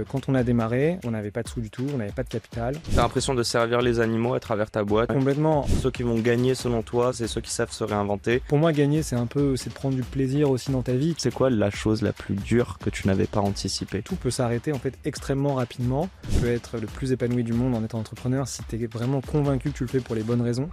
Quand on a démarré, on n'avait pas de sous du tout, on n'avait pas de capital. T'as l'impression de servir les animaux à travers ta boîte. Complètement. Ceux qui vont gagner selon toi, c'est ceux qui savent se réinventer. Pour moi, gagner, c'est de prendre du plaisir aussi dans ta vie. C'est quoi la chose la plus dure que tu n'avais pas anticipée? Tout peut s'arrêter en fait extrêmement rapidement. Tu peux être le plus épanoui du monde en étant entrepreneur si tu es vraiment convaincu que tu le fais pour les bonnes raisons.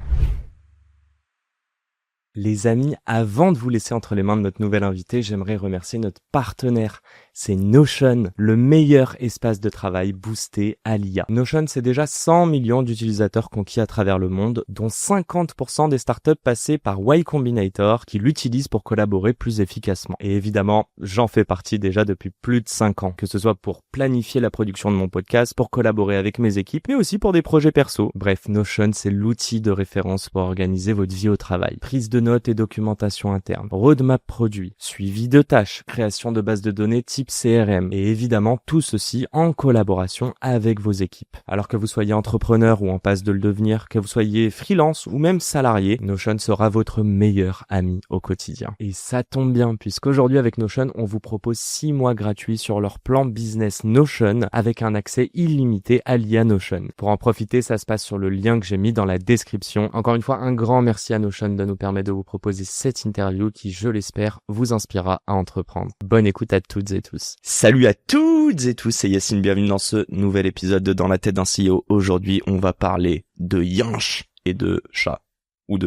Les amis, avant de vous laisser entre les mains de notre nouvel invité, j'aimerais remercier notre partenaire. C'est Notion, le meilleur espace de travail boosté à l'IA. Notion, c'est déjà 100 millions d'utilisateurs conquis à travers le monde, dont 50% des startups passées par Y Combinator qui l'utilisent pour collaborer plus efficacement. Et évidemment, j'en fais partie déjà depuis plus de 5 ans, que ce soit pour planifier la production de mon podcast, pour collaborer avec mes équipes, mais aussi pour des projets perso. Bref, Notion, c'est l'outil de référence pour organiser votre vie au travail. Prise de notes et documentation interne, roadmap produit, suivi de tâches, création de bases de données type CRM et évidemment tout ceci en collaboration avec vos équipes. Alors que vous soyez entrepreneur ou en passe de le devenir, que vous soyez freelance ou même salarié, Notion sera votre meilleur ami au quotidien. Et ça tombe bien puisqu'aujourd'hui avec Notion, on vous propose 6 mois gratuits sur leur plan business Notion avec un accès illimité à l'IA Notion. Pour en profiter, ça se passe sur le lien que j'ai mis dans la description. Encore une fois, un grand merci à Notion de nous permettre de vous proposer cette interview qui, je l'espère, vous inspirera à entreprendre. Bonne écoute à toutes et tous. Salut à toutes et tous, c'est Yacine, bienvenue dans ce nouvel épisode de Dans la tête d'un CEO. Aujourd'hui, on va parler de yinche et de chat ou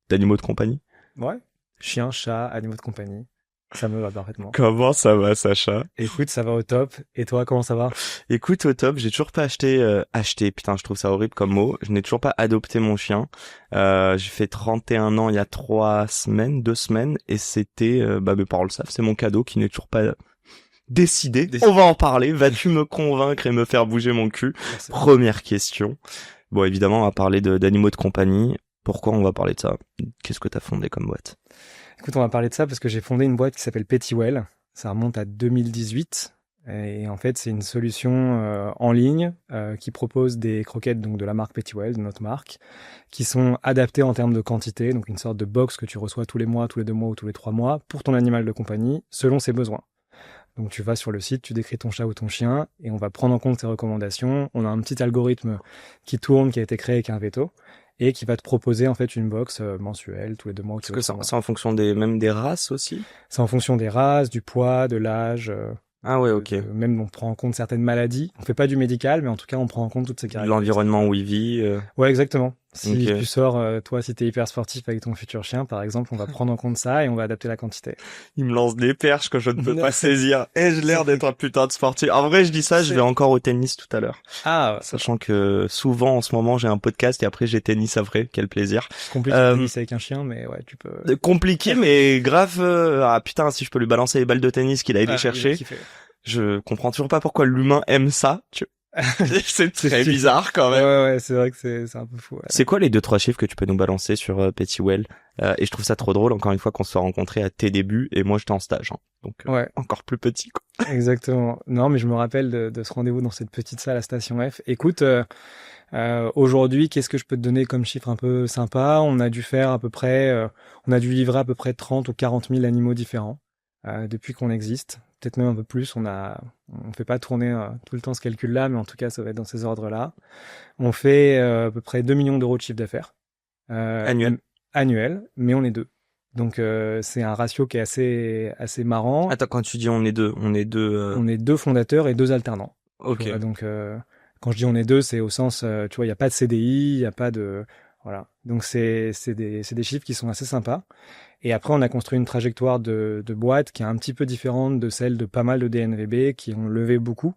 d'animaux de compagnie. Ouais, chien, chat, animaux de compagnie. Ça me va parfaitement. Comment ça va, Sacha? Écoute, ça va au top. Et toi, comment ça va? Écoute, au top. J'ai toujours pas acheté, putain, je trouve ça horrible comme mot. Je n'ai toujours pas adopté mon chien. J'ai fait 31 ans il y a 2 semaines, et c'était, mes parents le savent, c'est mon cadeau qui n'est toujours pas décidé. On va en parler. Vas-tu me convaincre et me faire bouger mon cul? Merci. Première question. Bon, évidemment, on va parler d'animaux de compagnie. Pourquoi on va parler de ça? Qu'est-ce que t'as fondé comme boîte? Écoute, on va parler de ça parce que j'ai fondé une boîte qui s'appelle Pettywell. Ça remonte à 2018. Et en fait, c'est une solution en ligne qui propose des croquettes donc de la marque Pettywell, de notre marque, qui sont adaptées en termes de quantité, donc une sorte de box que tu reçois tous les mois, tous les 2 mois ou tous les 3 mois pour ton animal de compagnie, selon ses besoins. Donc tu vas sur le site, tu décris ton chat ou ton chien, et on va prendre en compte tes recommandations. On a un petit algorithme qui tourne, qui a été créé avec un veto, et qui va te proposer en fait une box mensuelle tous les 2 mois ou tous les 3 mois. C'est en fonction des races aussi? C'est en fonction des races, du poids, de l'âge. Ah ouais, ok. Même on prend en compte certaines maladies. On fait pas du médical, mais en tout cas on prend en compte toutes ces caractéristiques. L'environnement où il vit. Ouais, exactement. Si Ok. tu sors, toi, si t'es hyper sportif avec ton futur chien, par exemple, on va prendre en compte ça et on va adapter la quantité. Il me lance des perches que je ne peux pas saisir. J'ai l'air d'être un putain de sportif. En vrai, je dis ça, je vais encore au tennis tout à l'heure. Ah, Sachant que souvent, en ce moment, j'ai un podcast et après, j'ai tennis après. Quel plaisir. compliqué de tennis avec un chien, mais ouais, tu peux. Compliqué, mais grave. Ah putain, si je peux lui balancer les balles de tennis qu'il a été Ah, chercher. il a kiffé. Je comprends toujours pas pourquoi l'humain aime ça. C'est très bizarre quand même. Ouais, c'est vrai que c'est un peu fou. Ouais. C'est quoi les 2-3 chiffres que tu peux nous balancer sur Pettywell? Et je trouve ça trop drôle, encore une fois, qu'on se soit rencontrés à tes débuts, et moi j'étais en stage, hein. Donc Ouais. encore plus petit, quoi. Exactement. Non, mais je me rappelle de ce rendez-vous dans cette petite salle à Station F. Écoute, aujourd'hui, qu'est-ce que je peux te donner comme chiffre un peu sympa? On a dû faire à peu près, on a dû livrer à peu près 30 ou 40 000 animaux différents depuis qu'on existe. Peut-être même un peu plus. On fait pas tourner tout le temps ce calcul-là, mais en tout cas, ça va être dans ces ordres-là. On fait à peu près 2 millions d'euros de chiffre d'affaires. Annuel, mais on est 2. Donc c'est un ratio qui est assez marrant. Attends, quand tu dis on est deux. On est 2 fondateurs et 2 alternants. Ok. Tu vois, donc quand je dis on est 2, c'est au sens, tu vois, il y a pas de CDI, il y a pas de, voilà. Donc c'est des chiffres qui sont assez sympas. Et après, on a construit une trajectoire de boîte qui est un petit peu différente de celle de pas mal de DNVB qui ont levé beaucoup.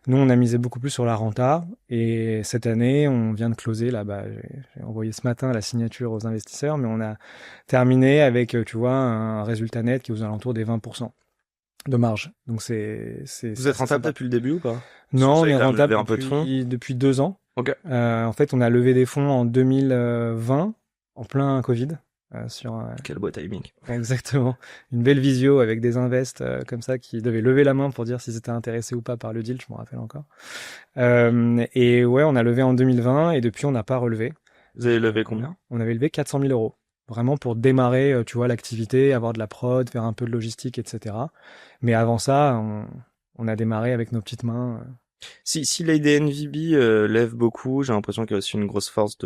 Nous, on a misé beaucoup plus sur la renta. Et cette année, on vient de closer, là, j'ai envoyé ce matin la signature aux investisseurs, mais on a terminé avec, tu vois, un résultat net qui est aux alentours des 20% de marge. Donc Vous êtes rentable depuis le début ou pas? Non, on est rentable un peu de fonds. depuis 2 ans. Ok. En fait, on a levé des fonds en 2020, en plein Covid. Quel beau timing. Exactement. Une belle visio avec des invests comme ça qui devaient lever la main pour dire s'ils étaient intéressés ou pas par le deal, je m'en rappelle encore. Et ouais, on a levé en 2020 et depuis on n'a pas relevé. Vous avez levé combien? On avait levé 400 000 euros. Vraiment pour démarrer, tu vois, l'activité, avoir de la prod, faire un peu de logistique, etc. Mais avant ça, On a démarré avec nos petites mains. Si l'idée NVB lève beaucoup, j'ai l'impression qu'il y a aussi une grosse force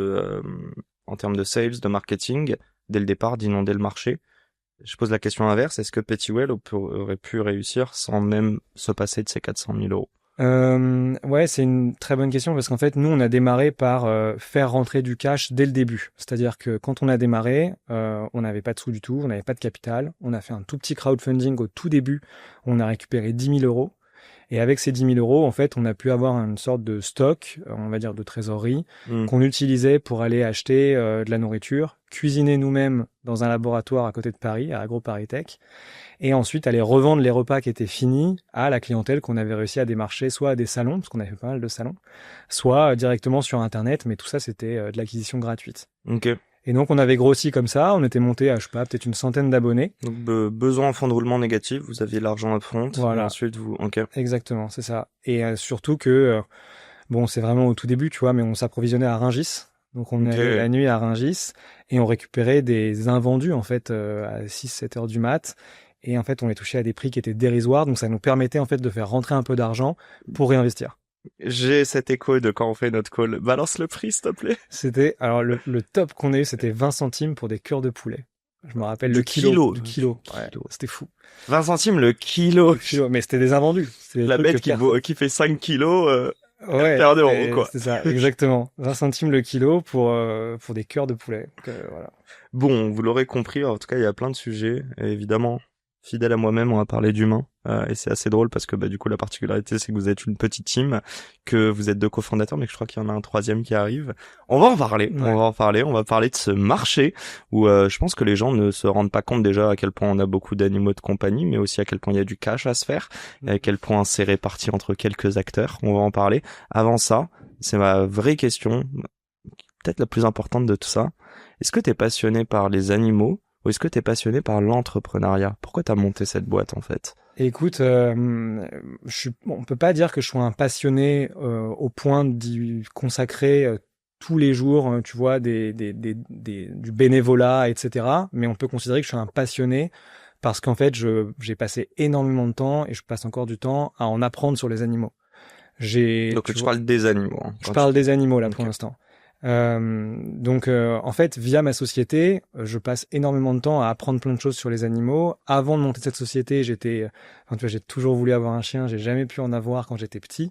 en termes de sales, de marketing, dès le départ, d'inonder le marché. Je pose la question inverse, est-ce que Pettywell aurait pu réussir sans même se passer de ces 400 000 euros? Ouais, c'est une très bonne question parce qu'en fait, nous, on a démarré par faire rentrer du cash dès le début. C'est-à-dire que quand on a démarré, on n'avait pas de sous du tout, on n'avait pas de capital. On a fait un tout petit crowdfunding au tout début. On a récupéré 10 000 euros. Et avec ces 10 000 euros, en fait, on a pu avoir une sorte de stock, on va dire de trésorerie, qu'on utilisait pour aller acheter de la nourriture, cuisiner nous-mêmes dans un laboratoire à côté de Paris, à AgroParisTech, et ensuite aller revendre les repas qui étaient finis à la clientèle qu'on avait réussi à démarcher, soit à des salons, parce qu'on avait fait pas mal de salons, soit directement sur Internet, mais tout ça, c'était de l'acquisition gratuite. Ok. Et donc, on avait grossi comme ça, on était monté à, je sais pas, peut-être une centaine d'abonnés. Donc, besoin en fonds de roulement négatif, vous aviez l'argent upfront, voilà. Et ensuite ok. Exactement, c'est ça. Et surtout que, bon, c'est vraiment au tout début, tu vois, mais on s'approvisionnait à Rungis. Donc, on allait la nuit à Rungis et on récupérait des invendus, en fait, à 6-7 heures du mat. Et en fait, on les touchait à des prix qui étaient dérisoires. Donc, ça nous permettait, en fait, de faire rentrer un peu d'argent pour réinvestir. J'ai cet écho de quand on fait notre call. Balance le prix, s'il te plaît. C'était, alors, le top qu'on a eu, c'était 20 centimes pour des cœurs de poulet. Je me rappelle du kilo. Du kilo. Ouais, c'était fou. 20 centimes le kilo. Mais c'était des invendus. La bête qui fait 5 kilos, ouais, perd d'euros, quoi. C'est ça, exactement. 20 centimes le kilo pour des cœurs de poulet. Donc, voilà. Bon, vous l'aurez compris, en tout cas, il y a plein de sujets. Et évidemment, fidèle à moi-même, on va parler d'humain. Et c'est assez drôle parce que du coup, la particularité, c'est que vous êtes une petite team, que vous êtes 2 cofondateurs, mais que je crois qu'il y en a un 3e qui arrive. On va en parler. Ouais. On va parler de ce marché où je pense que les gens ne se rendent pas compte déjà à quel point on a beaucoup d'animaux de compagnie, mais aussi à quel point il y a du cash à se faire, et à quel point c'est réparti entre quelques acteurs. On va en parler. Avant ça, c'est ma vraie question, peut-être la plus importante de tout ça. Est-ce que t'es passionné par les animaux ou est-ce que t'es passionné par l'entrepreneuriat? Pourquoi t'as monté cette boîte en fait? Écoute, on peut pas dire que je sois un passionné au point d'y consacrer tous les jours, tu vois, du bénévolat, etc. Mais on peut considérer que je suis un passionné parce qu'en fait, j'ai passé énormément de temps et je passe encore du temps à en apprendre sur les animaux. Donc tu parles des animaux. Hein, je parle des animaux là pour l'instant. Donc en fait, via ma société, je passe énormément de temps à apprendre plein de choses sur les animaux. Avant de monter cette société, j'ai toujours voulu avoir un chien, j'ai jamais pu en avoir quand j'étais petit.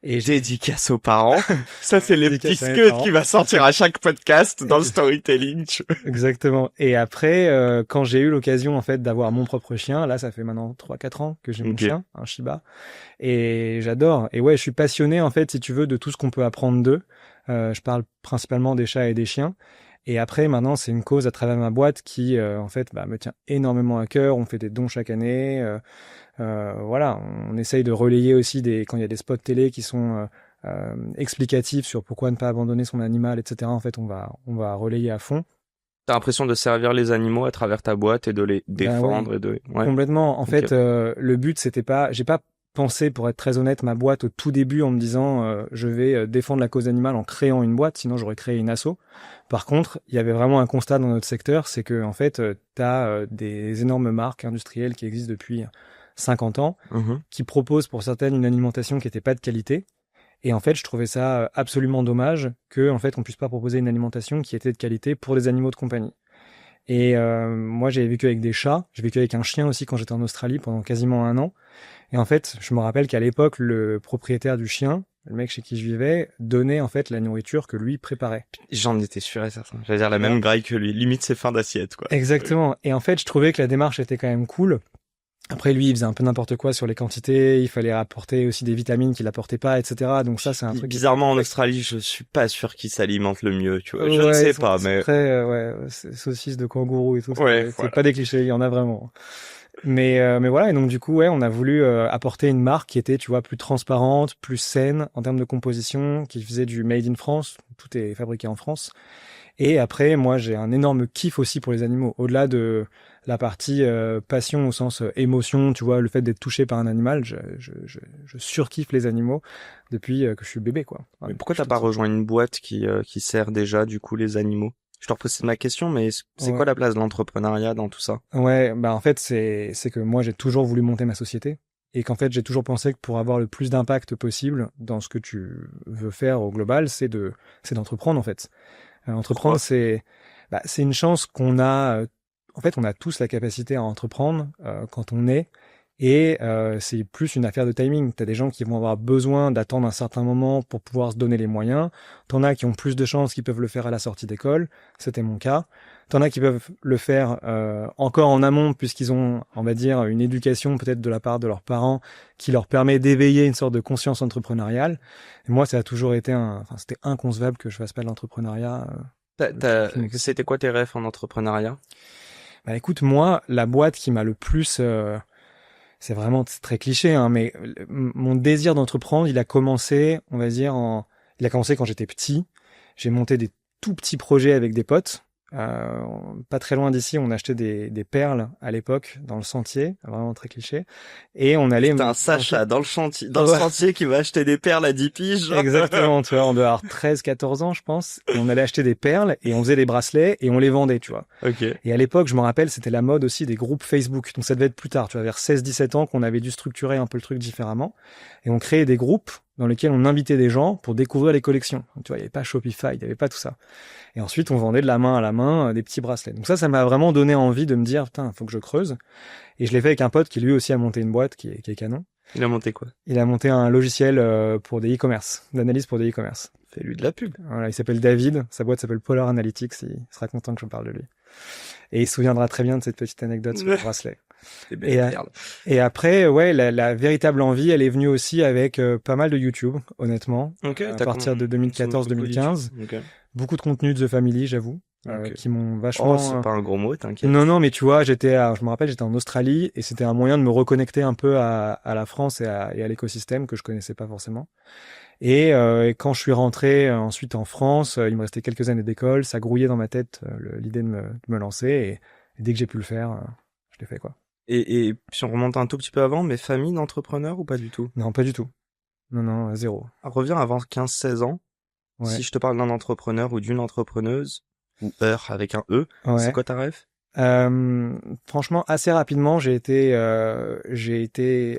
Et dédicace aux parents. Ça, c'est les petits scuds qui va sortir à chaque podcast dans le storytelling. Exactement. Et après, quand j'ai eu l'occasion en fait d'avoir mon propre chien, là, ça fait maintenant 3-4 ans que j'ai mon chien, un Shiba, et j'adore. Et ouais, je suis passionné en fait, si tu veux, de tout ce qu'on peut apprendre d'eux. Je parle principalement des chats et des chiens. Et après, maintenant, c'est une cause à travers ma boîte qui, en fait, me tient énormément à cœur. On fait des dons chaque année. Voilà, on essaye de relayer aussi quand il y a des spots télé qui sont explicatifs sur pourquoi ne pas abandonner son animal, etc. En fait, on va relayer à fond. T'as l'impression de servir les animaux à travers ta boîte et de les défendre et de... Ouais. Complètement. En fait, le but, c'était pas... J'ai pas pensé, pour être très honnête, ma boîte au tout début en me disant je vais défendre la cause animale en créant une boîte, sinon j'aurais créé une asso. Par contre, il y avait vraiment un constat dans notre secteur, c'est que en fait, t'as des énormes marques industrielles qui existent depuis 50 ans, qui proposent pour certaines une alimentation qui n'était pas de qualité. Et en fait, je trouvais ça absolument dommage que en fait, on puisse pas proposer une alimentation qui était de qualité pour des animaux de compagnie. Et moi, j'avais vécu avec des chats. J'ai vécu avec un chien aussi quand j'étais en Australie pendant quasiment 1 an. Et en fait, je me rappelle qu'à l'époque, le propriétaire du chien, le mec chez qui je vivais, donnait en fait la nourriture que lui préparait. J'en étais sûr et certain. J'allais dire la même graille que lui, limite ses fins d'assiette, quoi. Exactement. Et en fait, je trouvais que la démarche était quand même cool. Après, lui, il faisait un peu n'importe quoi sur les quantités. Il fallait apporter aussi des vitamines qu'il apportait pas, etc. Donc ça, c'est un truc. Bizarrement, en Australie, je suis pas sûr qu'il s'alimente le mieux, tu vois. Je ne sais pas, mais. Après, saucisses de kangourou et tout. C'est pas des clichés, il y en a vraiment. Mais voilà. Et donc, du coup, on a voulu apporter une marque qui était, tu vois, plus transparente, plus saine en termes de composition, qui faisait du made in France. Tout est fabriqué en France. Et après, moi, j'ai un énorme kiff aussi pour les animaux. Au-delà de la partie passion au sens émotion, tu vois, le fait d'être touché par un animal, je surkiffe les animaux depuis que je suis bébé, quoi. Mais pourquoi t'as pas rejoint une boîte qui sert déjà, du coup, les animaux? Je te repose ma question, mais c'est quoi la place de l'entrepreneuriat dans tout ça? Ouais, en fait, c'est que moi, j'ai toujours voulu monter ma société. et qu'en fait, j'ai toujours pensé que pour avoir le plus d'impact possible dans ce que tu veux faire au global, c'est d'entreprendre, en fait. Entreprendre, c'est une chance qu'on a. En fait, on a tous la capacité à entreprendre quand on est. Et c'est plus une affaire de timing. T'as des gens qui vont avoir besoin d'attendre un certain moment pour pouvoir se donner les moyens. T'en as qui ont plus de chances, qui peuvent le faire à la sortie d'école. C'était mon cas. T'en as qui peuvent le faire encore en amont, puisqu'ils ont, on va dire, une éducation peut-être de la part de leurs parents qui leur permet d'éveiller une sorte de conscience entrepreneuriale. Et moi, ça a toujours été c'était inconcevable que je fasse pas de l'entrepreneuriat. C'était quoi tes rêves en entrepreneuriat? Bah écoute, moi, la boîte qui m'a le plus... c'est vraiment très cliché, hein, mais mon désir d'entreprendre, il a commencé, on va dire, il a commencé quand j'étais petit. J'ai monté des tout petits projets avec des potes. Pas très loin d'ici, on achetait des perles à l'époque dans le sentier, vraiment très cliché. Et on allait... C'était un Sacha dans le sentier qui va acheter des perles à 10 piges. Exactement, tu vois, on devait avoir 13-14 ans, je pense. Et on allait acheter des perles et on faisait des bracelets et on les vendait, tu vois. Ok. Et à l'époque, je me rappelle, c'était la mode aussi des groupes Facebook. Donc ça devait être plus tard, tu vois, vers 16-17 ans qu'on avait dû structurer un peu le truc différemment. Et on créait des groupes dans lesquels on invitait des gens pour découvrir les collections. Donc, tu vois, il n'y avait pas Shopify, il n'y avait pas tout ça. Et ensuite, on vendait de la main à la main des petits bracelets. Donc ça m'a vraiment donné envie de me dire, putain, faut que je creuse. Et je l'ai fait avec un pote qui lui aussi a monté une boîte qui est canon. Il a monté quoi? Il a monté un logiciel pour des e-commerce, d'analyse pour des e-commerce. Fais-lui de la pub. Voilà, il s'appelle David, sa boîte s'appelle Polar Analytics, il sera content que je parle de lui. Et il se souviendra très bien de cette petite anecdote sur le bracelet. Et après, ouais, la véritable envie, elle est venue aussi avec pas mal de YouTube, honnêtement. Okay, à partir de 2014-2015. Okay. Beaucoup de contenu de The Family, j'avoue, qui m'ont vachement... Oh, c'est pas un gros mot, t'inquiète. Non, mais tu vois, je me rappelle, j'étais en Australie et c'était un moyen de me reconnecter un peu à la France et à l'écosystème que je connaissais pas forcément. Et quand je suis rentré ensuite en France, il me restait quelques années d'école, ça grouillait dans ma tête l'idée de me lancer et dès que j'ai pu le faire, je l'ai fait, quoi. Et si on remonte un tout petit peu avant, mais famille d'entrepreneurs ou pas du tout? Non, pas du tout. Non, zéro. Reviens avant 15-16 ans. Ouais. Si je te parle d'un entrepreneur ou d'une entrepreneuse, ou avec un E, ouais. C'est quoi ta rêve? Franchement, assez rapidement, j'ai été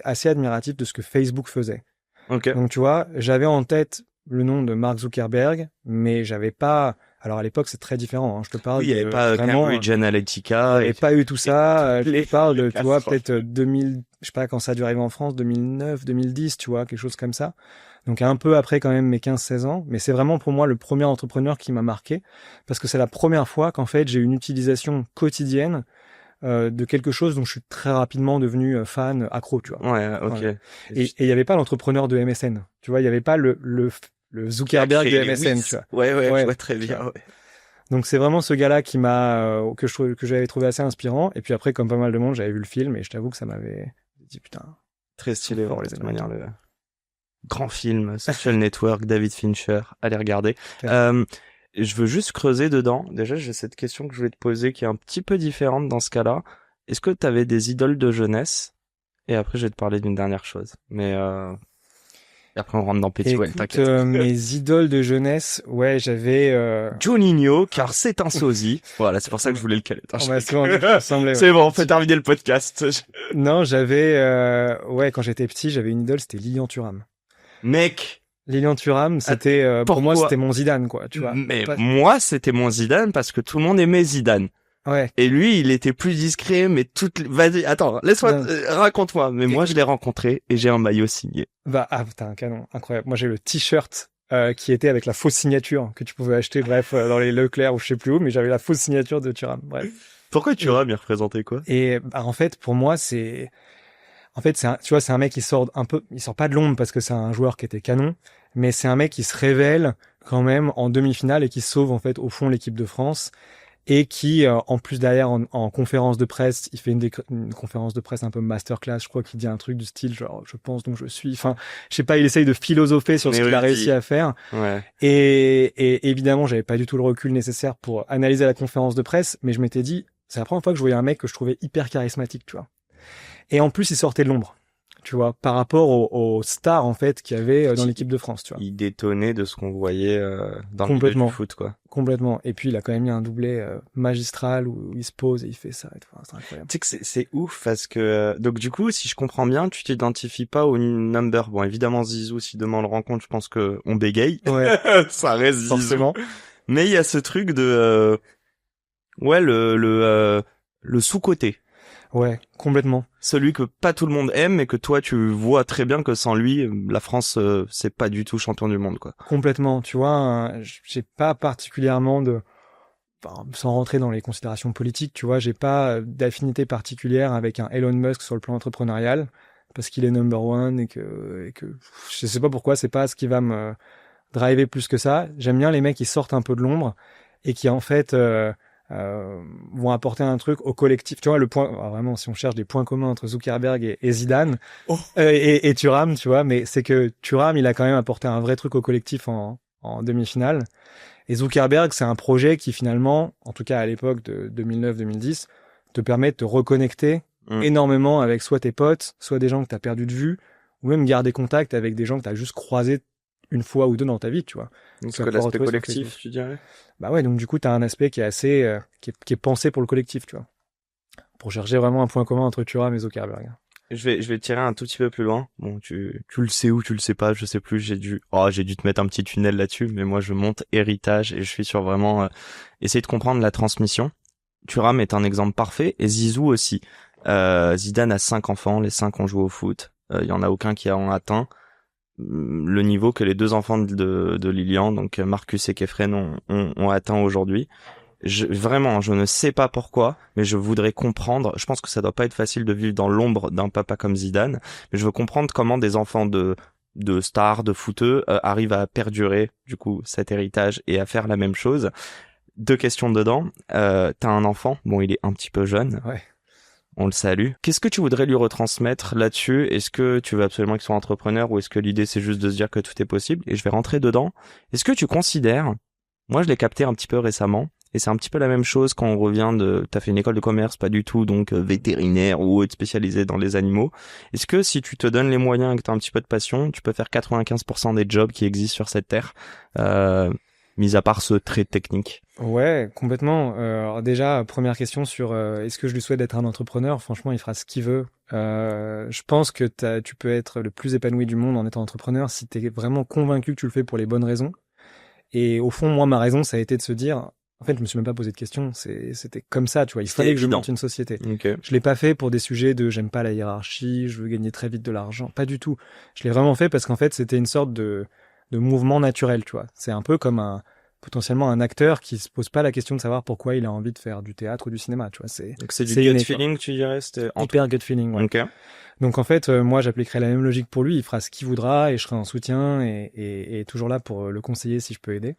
assez admiratif de ce que Facebook faisait. Okay. Donc tu vois, j'avais en tête le nom de Mark Zuckerberg, mais j'avais pas... Alors à l'époque, c'est très différent. Hein. Je te parle. Oui, il n'y avait pas Cambridge Analytica. Il n'y avait pas eu tout ça. Je te parle de, tu vois, peut-être 2000, je sais pas quand ça a dû arriver en France, 2009, 2010, tu vois, quelque chose comme ça. Donc un peu après quand même mes 15-16 ans. Mais c'est vraiment pour moi le premier entrepreneur qui m'a marqué parce que c'est la première fois qu'en fait j'ai une utilisation quotidienne de quelque chose dont je suis très rapidement devenu fan, accro, tu vois. Ouais, ok. Ouais. Et il n'y avait pas l'entrepreneur de MSN. Tu vois, il n'y avait pas le Zuckerberg de MSN, tu vois. Ouais, je vois très bien. Ouais. Donc c'est vraiment ce gars-là qui m'a que j'avais trouvé assez inspirant. Et puis après, comme pas mal de monde, j'avais vu le film et je t'avoue que ça m'avait dit putain. Très stylé, de cette manière, le grand film, Social Network, David Fincher, allez regarder. Je veux juste creuser dedans. Déjà, j'ai cette question que je voulais te poser qui est un petit peu différente dans ce cas-là. Est-ce que tu avais des idoles de jeunesse? Et après, je vais te parler d'une dernière chose. Mais et après, on rentre dans Petit Well, t'inquiète. Mes idoles de jeunesse, ouais, j'avais... Juninho, car c'est un sosie. Voilà, c'est pour ça que je voulais le caler. C'est bon, on peut terminer le podcast. Non, j'avais... ouais, quand j'étais petit, j'avais une idole, c'était Lilian Thuram. Mec, Lilian Thuram, c'était... pour moi, c'était mon Zidane, quoi, tu vois. Mais moi, c'était mon Zidane parce que tout le monde aimait Zidane. Ouais. Et lui, il était plus discret, mais vas-y, attends, laisse-moi, raconte-moi. Mais moi, je l'ai rencontré et j'ai un maillot signé. Putain, un canon, incroyable. Moi, j'ai le t-shirt qui était avec la fausse signature que tu pouvais acheter, bref, dans les Leclerc ou je sais plus où, mais j'avais la fausse signature de Thuram, bref. Pourquoi Thuram, il représentait quoi? Et en fait, pour moi, tu vois, c'est un mec qui sort il sort pas de l'ombre parce que c'est un joueur qui était canon, mais c'est un mec qui se révèle quand même en demi-finale et qui sauve en fait au fond l'équipe de France. Et qui, en plus derrière, en conférence de presse, il fait une conférence de presse un peu masterclass, je crois qu'il dit un truc du style, genre, je pense donc je suis, enfin, je sais pas, il essaye de philosopher sur ce qu'il a réussi à faire. Ouais. Et évidemment, j'avais pas du tout le recul nécessaire pour analyser la conférence de presse, mais je m'étais dit, c'est la première fois que je voyais un mec que je trouvais hyper charismatique, tu vois. Et en plus, il sortait de l'ombre. tu vois, par rapport aux stars en fait qu'il y avait dans l'équipe de France, tu vois. Il détonnait de ce qu'on voyait dans le milieu Complètement. du foot, quoi. Complètement. Et puis il a quand même mis un doublé magistral où il se pose et il fait ça. Et tout. Enfin, c'est incroyable. Tu sais que c'est ouf parce que donc du coup, si je comprends bien, tu t'identifies pas au number. Bon, évidemment Zizou, si demain on le rencontre, je pense que on bégaye. Ouais, Ça reste Zizou. forcément. Mais il y a ce truc de ouais le sous-côté. Ouais, complètement. Celui que pas tout le monde aime et que toi tu vois très bien que sans lui la France c'est pas du tout champion du monde, quoi. Complètement. Tu vois, j'ai pas particulièrement enfin, sans rentrer dans les considérations politiques, tu vois, j'ai pas d'affinité particulière avec un Elon Musk sur le plan entrepreneurial parce qu'il est number one et que je sais pas pourquoi, c'est pas ce qui va me driver plus que ça. J'aime bien les mecs qui sortent un peu de l'ombre et qui en fait vont apporter un truc au collectif. Tu vois, le point, alors vraiment, si on cherche des points communs entre Zuckerberg et Zidane et Thuram, tu vois, mais c'est que Thuram, il a quand même apporté un vrai truc au collectif en demi-finale. Et Zuckerberg, c'est un projet qui finalement, en tout cas à l'époque de 2009-2010, te permet de te reconnecter énormément avec soit tes potes, soit des gens que tu as perdu de vue, ou même garder contact avec des gens que tu as juste croisés une fois ou deux dans ta vie, tu vois. Donc c'est l'aspect collectif, tu dirais? Bah ouais, donc du coup, tu as un aspect qui est assez qui est pensé pour le collectif, tu vois. Pour chercher vraiment un point commun entre Thuram et Zuckerberg. Je vais tirer un tout petit peu plus loin. Bon, tu le sais ou tu le sais pas, je sais plus. J'ai dû te mettre un petit tunnel là-dessus, mais moi je monte héritage et je suis sur vraiment essayer de comprendre la transmission. Thuram est un exemple parfait et Zizou aussi. Zidane a 5 enfants, les 5 ont joué au foot. Il y en a aucun qui a en atteint le niveau que les 2 enfants de Lilian, donc Marcus et Kefren, ont atteint aujourd'hui. Vraiment, je ne sais pas pourquoi, mais je voudrais comprendre. Je pense que ça doit pas être facile de vivre dans l'ombre d'un papa comme Zidane, mais je veux comprendre comment des enfants de stars, de footeux, arrivent à perdurer, du coup, cet héritage et à faire la même chose. 2 questions dedans. T'as un enfant. Bon, il est un petit peu jeune. Ouais. On le salue. Qu'est-ce que tu voudrais lui retransmettre là-dessus? Est-ce que tu veux absolument qu'il soit entrepreneur ou est-ce que l'idée c'est juste de se dire que tout est possible? Et je vais rentrer dedans. Est-ce que tu considères, moi je l'ai capté un petit peu récemment, et c'est un petit peu la même chose quand on revient t'as fait une école de commerce, pas du tout, donc vétérinaire ou autre spécialisé dans les animaux. Est-ce que si tu te donnes les moyens et que t'as un petit peu de passion, tu peux faire 95% des jobs qui existent sur cette terre, mis à part ce trait technique? Ouais, complètement. Alors déjà, première question sur est-ce que je lui souhaite d'être un entrepreneur? Franchement, il fera ce qu'il veut. Je pense que tu peux être le plus épanoui du monde en étant entrepreneur si tu es vraiment convaincu que tu le fais pour les bonnes raisons. Et au fond, moi, ma raison, ça a été de se dire, en fait, je me suis même pas posé de questions. C'était comme ça, tu vois. Il fallait que je monte une société. Okay. Je l'ai pas fait pour des sujets de j'aime pas la hiérarchie, je veux gagner très vite de l'argent. Pas du tout. Je l'ai vraiment fait parce qu'en fait, c'était une sorte de mouvement naturel, tu vois. C'est un peu comme potentiellement un acteur qui se pose pas la question de savoir pourquoi il a envie de faire du théâtre ou du cinéma, tu vois. Donc c'est du gut feeling, tu dirais? C'était hyper gut feeling, ouais. Okay. Donc en fait, moi j'appliquerai la même logique pour lui, il fera ce qu'il voudra et je serai en soutien et toujours là pour le conseiller si je peux aider.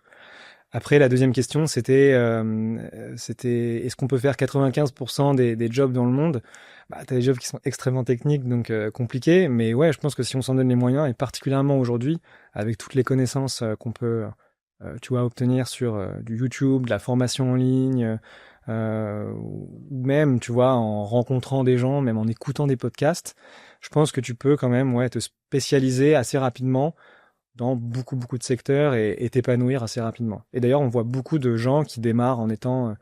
Après, la deuxième question, c'était est-ce qu'on peut faire 95% des jobs dans le monde? Bah, t'as des jobs qui sont extrêmement techniques, donc compliqués, mais ouais, je pense que si on s'en donne les moyens, et particulièrement aujourd'hui, avec toutes les connaissances qu'on peut tu vois, obtenir sur du YouTube, de la formation en ligne, ou même, tu vois, en rencontrant des gens, même en écoutant des podcasts, je pense que tu peux quand même te spécialiser assez rapidement dans beaucoup de secteurs et t'épanouir assez rapidement. Et d'ailleurs, on voit beaucoup de gens qui démarrent en étant...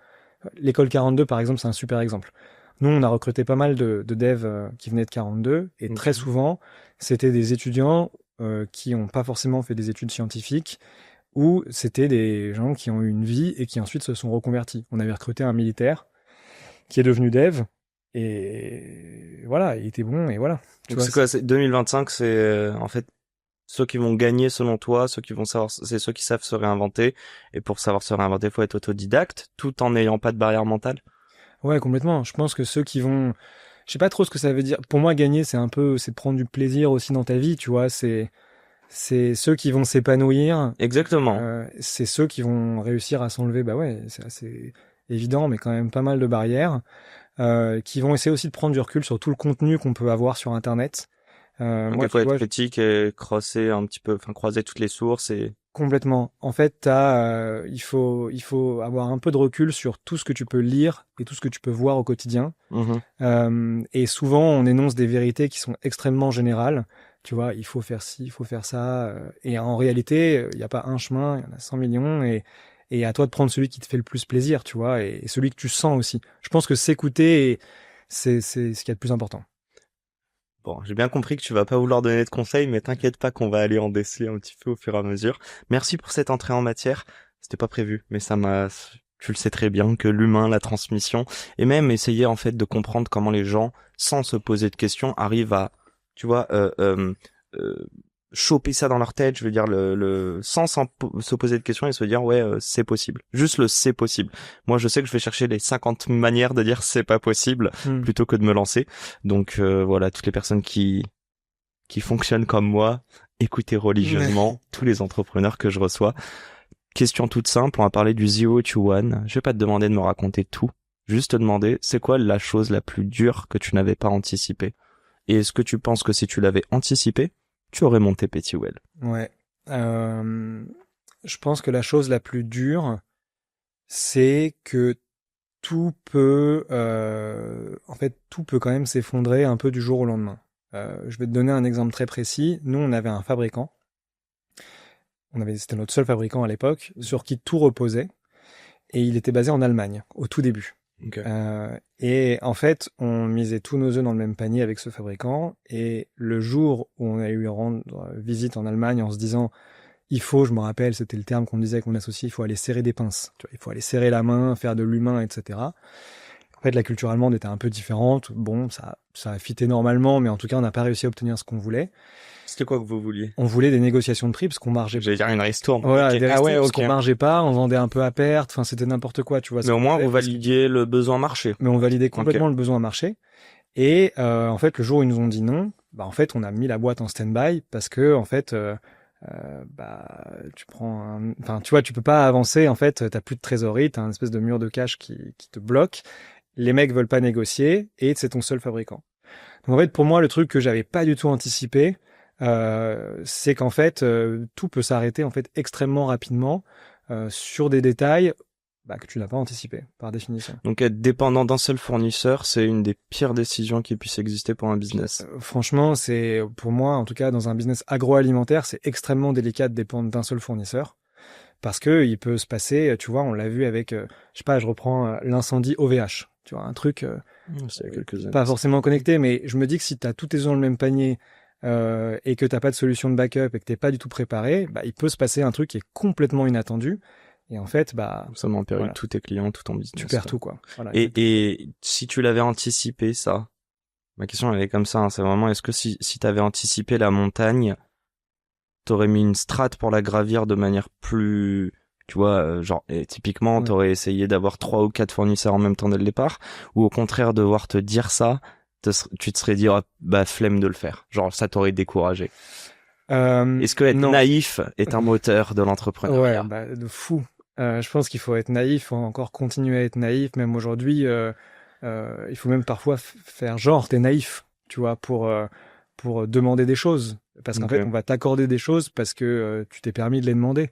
L'école 42, par exemple, c'est un super exemple. Nous, on a recruté pas mal de devs qui venaient de 42, et très souvent, c'était des étudiants qui n'ont pas forcément fait des études scientifiques, ou c'était des gens qui ont eu une vie et qui ensuite se sont reconvertis. On avait recruté un militaire qui est devenu dev, et voilà, il était bon, et voilà. Donc c'est quoi, 2025, c'est en fait ceux qui vont gagner selon toi, ceux qui vont savoir, c'est ceux qui savent se réinventer, et pour savoir se réinventer, faut être autodidacte, tout en n'ayant pas de barrière mentale. Ouais, complètement. Je pense que ceux qui vont... Je sais pas trop ce que ça veut dire. Pour moi, gagner, c'est de prendre du plaisir aussi dans ta vie, tu vois, c'est ceux qui vont s'épanouir. Exactement. C'est ceux qui vont réussir à s'enlever, bah ouais, c'est assez évident, mais quand même pas mal de barrières, qui vont essayer aussi de prendre du recul sur tout le contenu qu'on peut avoir sur Internet. Donc il faut être critique et crosser un petit peu, enfin croiser toutes les sources et Complètement. En fait, il faut avoir un peu de recul sur tout ce que tu peux lire et tout ce que tu peux voir au quotidien. Et souvent, on énonce des vérités qui sont extrêmement générales. Tu vois, il faut faire ci, il faut faire ça. Et en réalité, il n'y a pas un chemin, il y en a 100 millions. Et à toi de prendre celui qui te fait le plus plaisir, tu vois, et celui que tu sens aussi. Je pense que s'écouter, c'est ce qu'il y a de plus important. Bon, j'ai bien compris que tu vas pas vouloir donner de conseils, mais t'inquiète pas qu'on va aller en déceler un petit peu au fur et à mesure. Merci pour cette entrée en matière. C'était pas prévu, mais tu le sais très bien que l'humain, la transmission, et même essayer en fait de comprendre comment les gens, sans se poser de questions, arrivent à, tu vois, choper ça dans leur tête, je veux dire sans se poser de questions et se dire ouais c'est possible. Juste le c'est possible. Moi je sais que je vais chercher les 50 manières de dire c'est pas possible plutôt que de me lancer. Donc voilà, toutes les personnes qui fonctionnent comme moi, écoutez religieusement tous les entrepreneurs que je reçois. Question toute simple, on va parler du 0 to 1. Je vais pas te demander de me raconter tout. Juste te demander, c'est quoi la chose la plus dure que tu n'avais pas anticipée? Et est-ce que tu penses que si tu l'avais anticipé, tu aurais monté Pettywell? Ouais. Je pense que la chose la plus dure, c'est que tout peut quand même s'effondrer un peu du jour au lendemain. Je vais te donner un exemple très précis. Nous, on avait un fabricant. C'était notre seul fabricant à l'époque, sur qui tout reposait. Et il était basé en Allemagne, au tout début. Okay. Et en fait, on misait tous nos œufs dans le même panier avec ce fabricant. Et le jour où on a eu rendre visite en Allemagne en se disant, je me rappelle, c'était le terme qu'on disait avec mon associé, il faut aller serrer des pinces. Tu vois, il faut aller serrer la main, faire de l'humain, etc. En fait, la culture allemande était un peu différente. Bon, ça a fité normalement, mais en tout cas, on n'a pas réussi à obtenir ce qu'on voulait. C'était quoi que vous vouliez? On voulait des négociations de prix parce qu'on margeait. J'allais dire une ristourne. Voilà, okay. des ristournes parce qu'on margeait pas, on vendait un peu à perte. Enfin, c'était n'importe quoi, tu vois. Mais au moins, vous validiez le besoin marché. Mais on validait complètement le besoin marché. Et en fait, le jour où ils nous ont dit non, en fait, on a mis la boîte en stand-by parce que en fait, tu vois, tu peux pas avancer. En fait, t'as plus de trésorerie, t'as un espèce de mur de cash qui te bloque. Les mecs veulent pas négocier et c'est ton seul fabricant. Donc en fait, pour moi, le truc que j'avais pas du tout anticipé, c'est qu'en fait, tout peut s'arrêter en fait extrêmement rapidement sur des détails que tu n'as pas anticipé par définition. Donc être dépendant d'un seul fournisseur, c'est une des pires décisions qui puisse exister pour un business. Franchement, c'est pour moi, en tout cas, dans un business agroalimentaire, c'est extrêmement délicat de dépendre d'un seul fournisseur. Parce que il peut se passer, tu vois, on l'a vu avec, je sais pas, je reprends l'incendie OVH. Tu vois, un truc pas forcément connecté, mais je me dis que si tu as tous tes œufs dans le même panier et que t'as pas de solution de backup et que t'es pas du tout préparé, il peut se passer un truc qui est complètement inattendu. Et en fait, ça met en péril tous tes clients, tout ton business. Tu perds tout, quoi. Voilà, et si tu l'avais anticipé, ça, ma question elle est comme ça, hein, c'est vraiment, est-ce que si t'avais anticipé la montagne, t'aurais mis une strate pour la gravir de manière plus, tu vois, typiquement, t'aurais essayé d'avoir 3 ou 4 fournisseurs en même temps dès le départ, ou au contraire, devoir te dire ça, tu te serais dit, flemme de le faire. Genre, ça t'aurait découragé. Est-ce que être naïf est un moteur de l'entrepreneuriat? Ouais, de fou. Je pense qu'il faut être naïf, faut encore continuer à être naïf, même aujourd'hui, il faut même parfois faire genre, t'es naïf, tu vois, pour demander des choses. Parce qu'en fait, on va t'accorder des choses parce que tu t'es permis de les demander.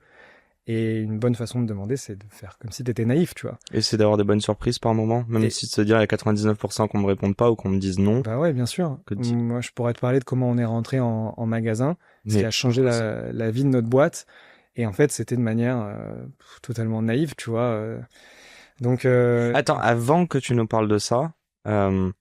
Et une bonne façon de demander, c'est de faire comme si t'étais naïf, tu vois. Et c'est d'avoir des bonnes surprises par moment, même si de se dire il y a 99% qu'on me réponde pas ou qu'on me dise non. Bah ouais, bien sûr. Moi, je pourrais te parler de comment on est rentré en magasin, ce qui a changé la vie de notre boîte. Et en fait, c'était de manière totalement naïve, tu vois. Donc. Attends, avant que tu nous parles de ça, je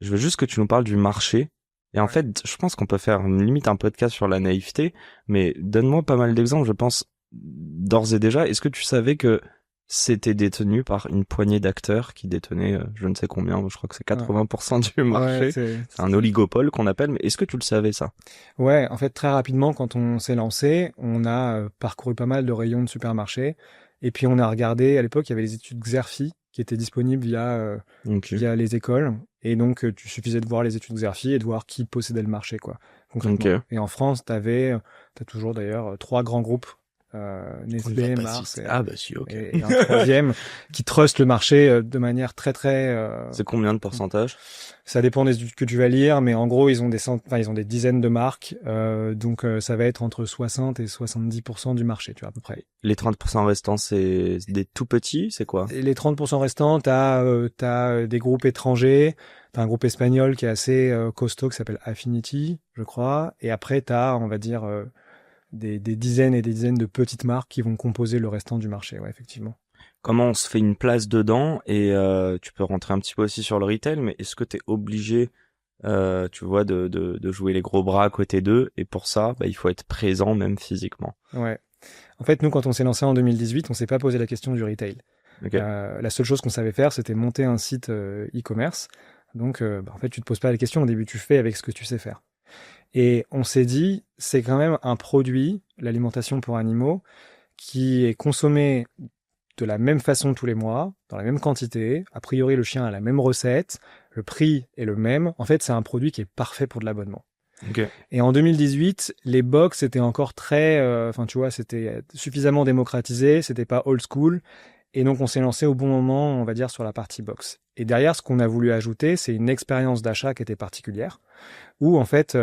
veux juste que tu nous parles du marché. Et en fait, je pense qu'on peut faire limite un podcast sur la naïveté, mais donne-moi pas mal d'exemples, je pense, d'ores et déjà. Est-ce que tu savais que c'était détenu par une poignée d'acteurs qui détenaient je ne sais combien, je crois que c'est 80% du marché. Ouais, c'est un oligopole qu'on appelle, mais est-ce que tu le savais ça? Ouais, en fait, très rapidement, quand on s'est lancé, on a parcouru pas mal de rayons de supermarchés, et puis on a regardé, à l'époque, il y avait les études Xerfi qui étaient disponibles via les écoles, et donc tu suffisait de voir les études Xerfi et de voir qui possédait le marché, quoi, concrètement. Et en France, t'as toujours d'ailleurs 3 grands groupes Nestlé, Mars Ah bah si, ok. et un troisième qui trust le marché de manière très très. C'est combien de pourcentage? Ça dépend des études que tu vas lire, mais en gros ils ont ils ont des dizaines de marques, donc ça va être entre 60 et 70% du marché, tu vois à peu près. Les 30% restants, c'est des tout petits, c'est quoi? Et les 30% restants, t'as des groupes étrangers. T'as un groupe espagnol qui est assez costaud qui s'appelle Affinity, je crois. Et après, t'as, on va dire, des dizaines et des dizaines de petites marques qui vont composer le restant du marché, ouais, effectivement. Comment on se fait une place dedans? Et tu peux rentrer un petit peu aussi sur le retail, mais est-ce que t'es obligé, tu vois, de jouer les gros bras à côté d'eux? Et pour ça, bah, il faut être présent même physiquement. Ouais. En fait, nous, quand on s'est lancé en 2018, on s'est pas posé la question du retail. Okay. La seule chose qu'on savait faire, c'était monter un site e-commerce. Donc, en fait, tu te poses pas la question. Au début, tu fais avec ce que tu sais faire. Et on s'est dit, c'est quand même un produit, l'alimentation pour animaux, qui est consommé de la même façon tous les mois, dans la même quantité. A priori, le chien a la même recette, le prix est le même. En fait, c'est un produit qui est parfait pour de l'abonnement. Okay. Et en 2018, les box étaient encore très, tu vois, c'était suffisamment démocratisé, c'était pas old school. Et donc, on s'est lancé au bon moment, on va dire, sur la partie box. Et derrière, ce qu'on a voulu ajouter, c'est une expérience d'achat qui était particulière, où, en fait,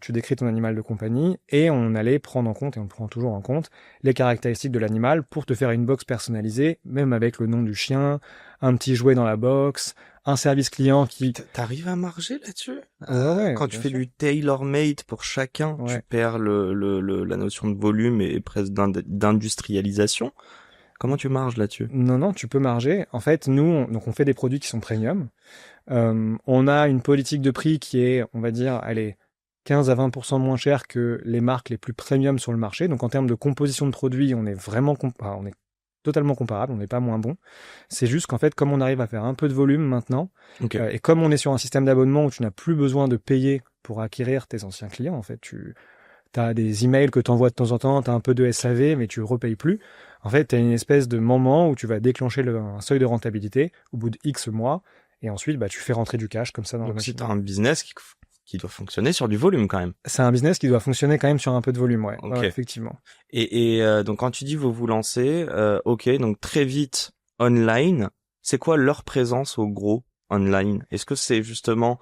tu décris ton animal de compagnie et on allait prendre en compte, et on prend toujours en compte, les caractéristiques de l'animal pour te faire une box personnalisée, même avec le nom du chien, un petit jouet dans la box, un service client qui... T'arrives à marger là-dessus? Ouais, quand tu fais du tailor-made pour chacun, tu perds la notion de volume et presque d'industrialisation. Comment tu marges là-dessus? Non, tu peux marger. En fait, nous, donc on fait des produits qui sont premium. On a une politique de prix qui est, on va dire, allez, 15 à 20% moins cher que les marques les plus premium sur le marché. Donc en termes de composition de produits, on est vraiment, on est totalement comparable. On n'est pas moins bon. C'est juste qu'en fait, comme on arrive à faire un peu de volume maintenant, Okay. et comme on est sur un système d'abonnement où tu n'as plus besoin de payer pour acquérir tes anciens clients, en fait, t'as des emails que t'envoies de temps en temps, t'as un peu de SAV, mais tu repayes plus. En fait, t'as une espèce de moment où tu vas déclencher un seuil de rentabilité au bout de X mois, et ensuite, bah, tu fais rentrer du cash comme ça dans la Donc machine. si t'as un business qui doit fonctionner sur du volume quand même. C'est un business qui doit fonctionner quand même sur un peu de volume, ouais. Okay. Ouais, effectivement. Et donc quand tu dis vous lancez, ok, donc très vite online, c'est quoi leur présence au gros online? Est-ce que c'est justement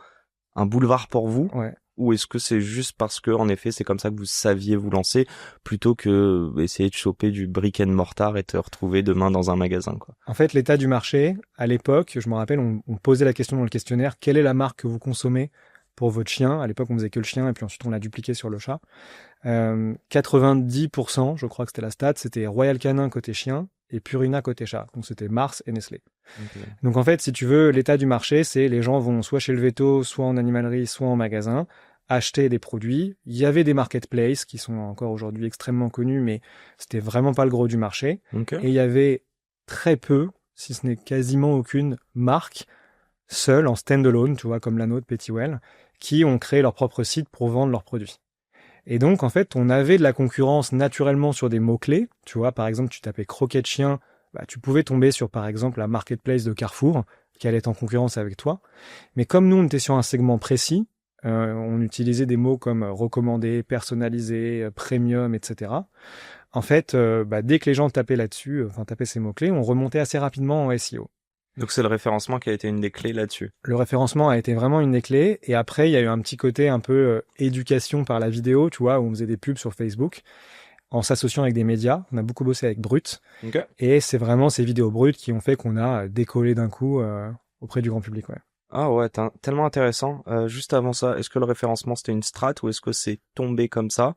un boulevard pour vous? Ouais. Ou est-ce que c'est juste parce que, en effet, c'est comme ça que vous saviez vous lancer, plutôt que essayer de choper du brick and mortar et te retrouver demain dans un magasin, quoi? En fait, l'état du marché, à l'époque, je me rappelle, on posait la question dans le questionnaire, quelle est la marque que vous consommez pour votre chien? À l'époque, on faisait que le chien, et puis ensuite, on l'a dupliqué sur le chat. 90%, je crois que c'était la stat, c'était Royal Canin côté chien et Purina côté chat. Donc, c'était Mars et Nestlé. Okay. Donc, en fait, si tu veux, l'état du marché, c'est les gens vont soit chez le veto, soit en animalerie, soit en magasin, acheter des produits. Il y avait des marketplaces qui sont encore aujourd'hui extrêmement connus, mais c'était vraiment pas le gros du marché. Okay. Et il y avait très peu, si ce n'est quasiment aucune marque seule en stand-alone, tu vois, comme la nôtre, Petitwell, qui ont créé leur propre site pour vendre leurs produits. Et donc, en fait, on avait de la concurrence naturellement sur des mots-clés. Tu vois, par exemple, tu tapais croquette chien, bah, tu pouvais tomber sur, par exemple, la marketplace de Carrefour, qui allait être en concurrence avec toi. Mais comme nous, on était sur un segment précis, on utilisait des mots comme recommandé, personnalisé, premium, etc. En fait, dès que les gens tapaient là-dessus, tapaient ces mots-clés, on remontait assez rapidement en SEO. Donc c'est le référencement qui a été une des clés là-dessus. Le référencement a été vraiment une des clés. Et après, il y a eu un petit côté un peu éducation par la vidéo, tu vois, où on faisait des pubs sur Facebook en s'associant avec des médias. On a beaucoup bossé avec Brut. Okay. Et c'est vraiment ces vidéos brutes qui ont fait qu'on a décollé d'un coup auprès du grand public, ouais. Ah ouais, tellement intéressant. Juste avant ça, est-ce que le référencement c'était une strat ou est-ce que c'est tombé comme ça?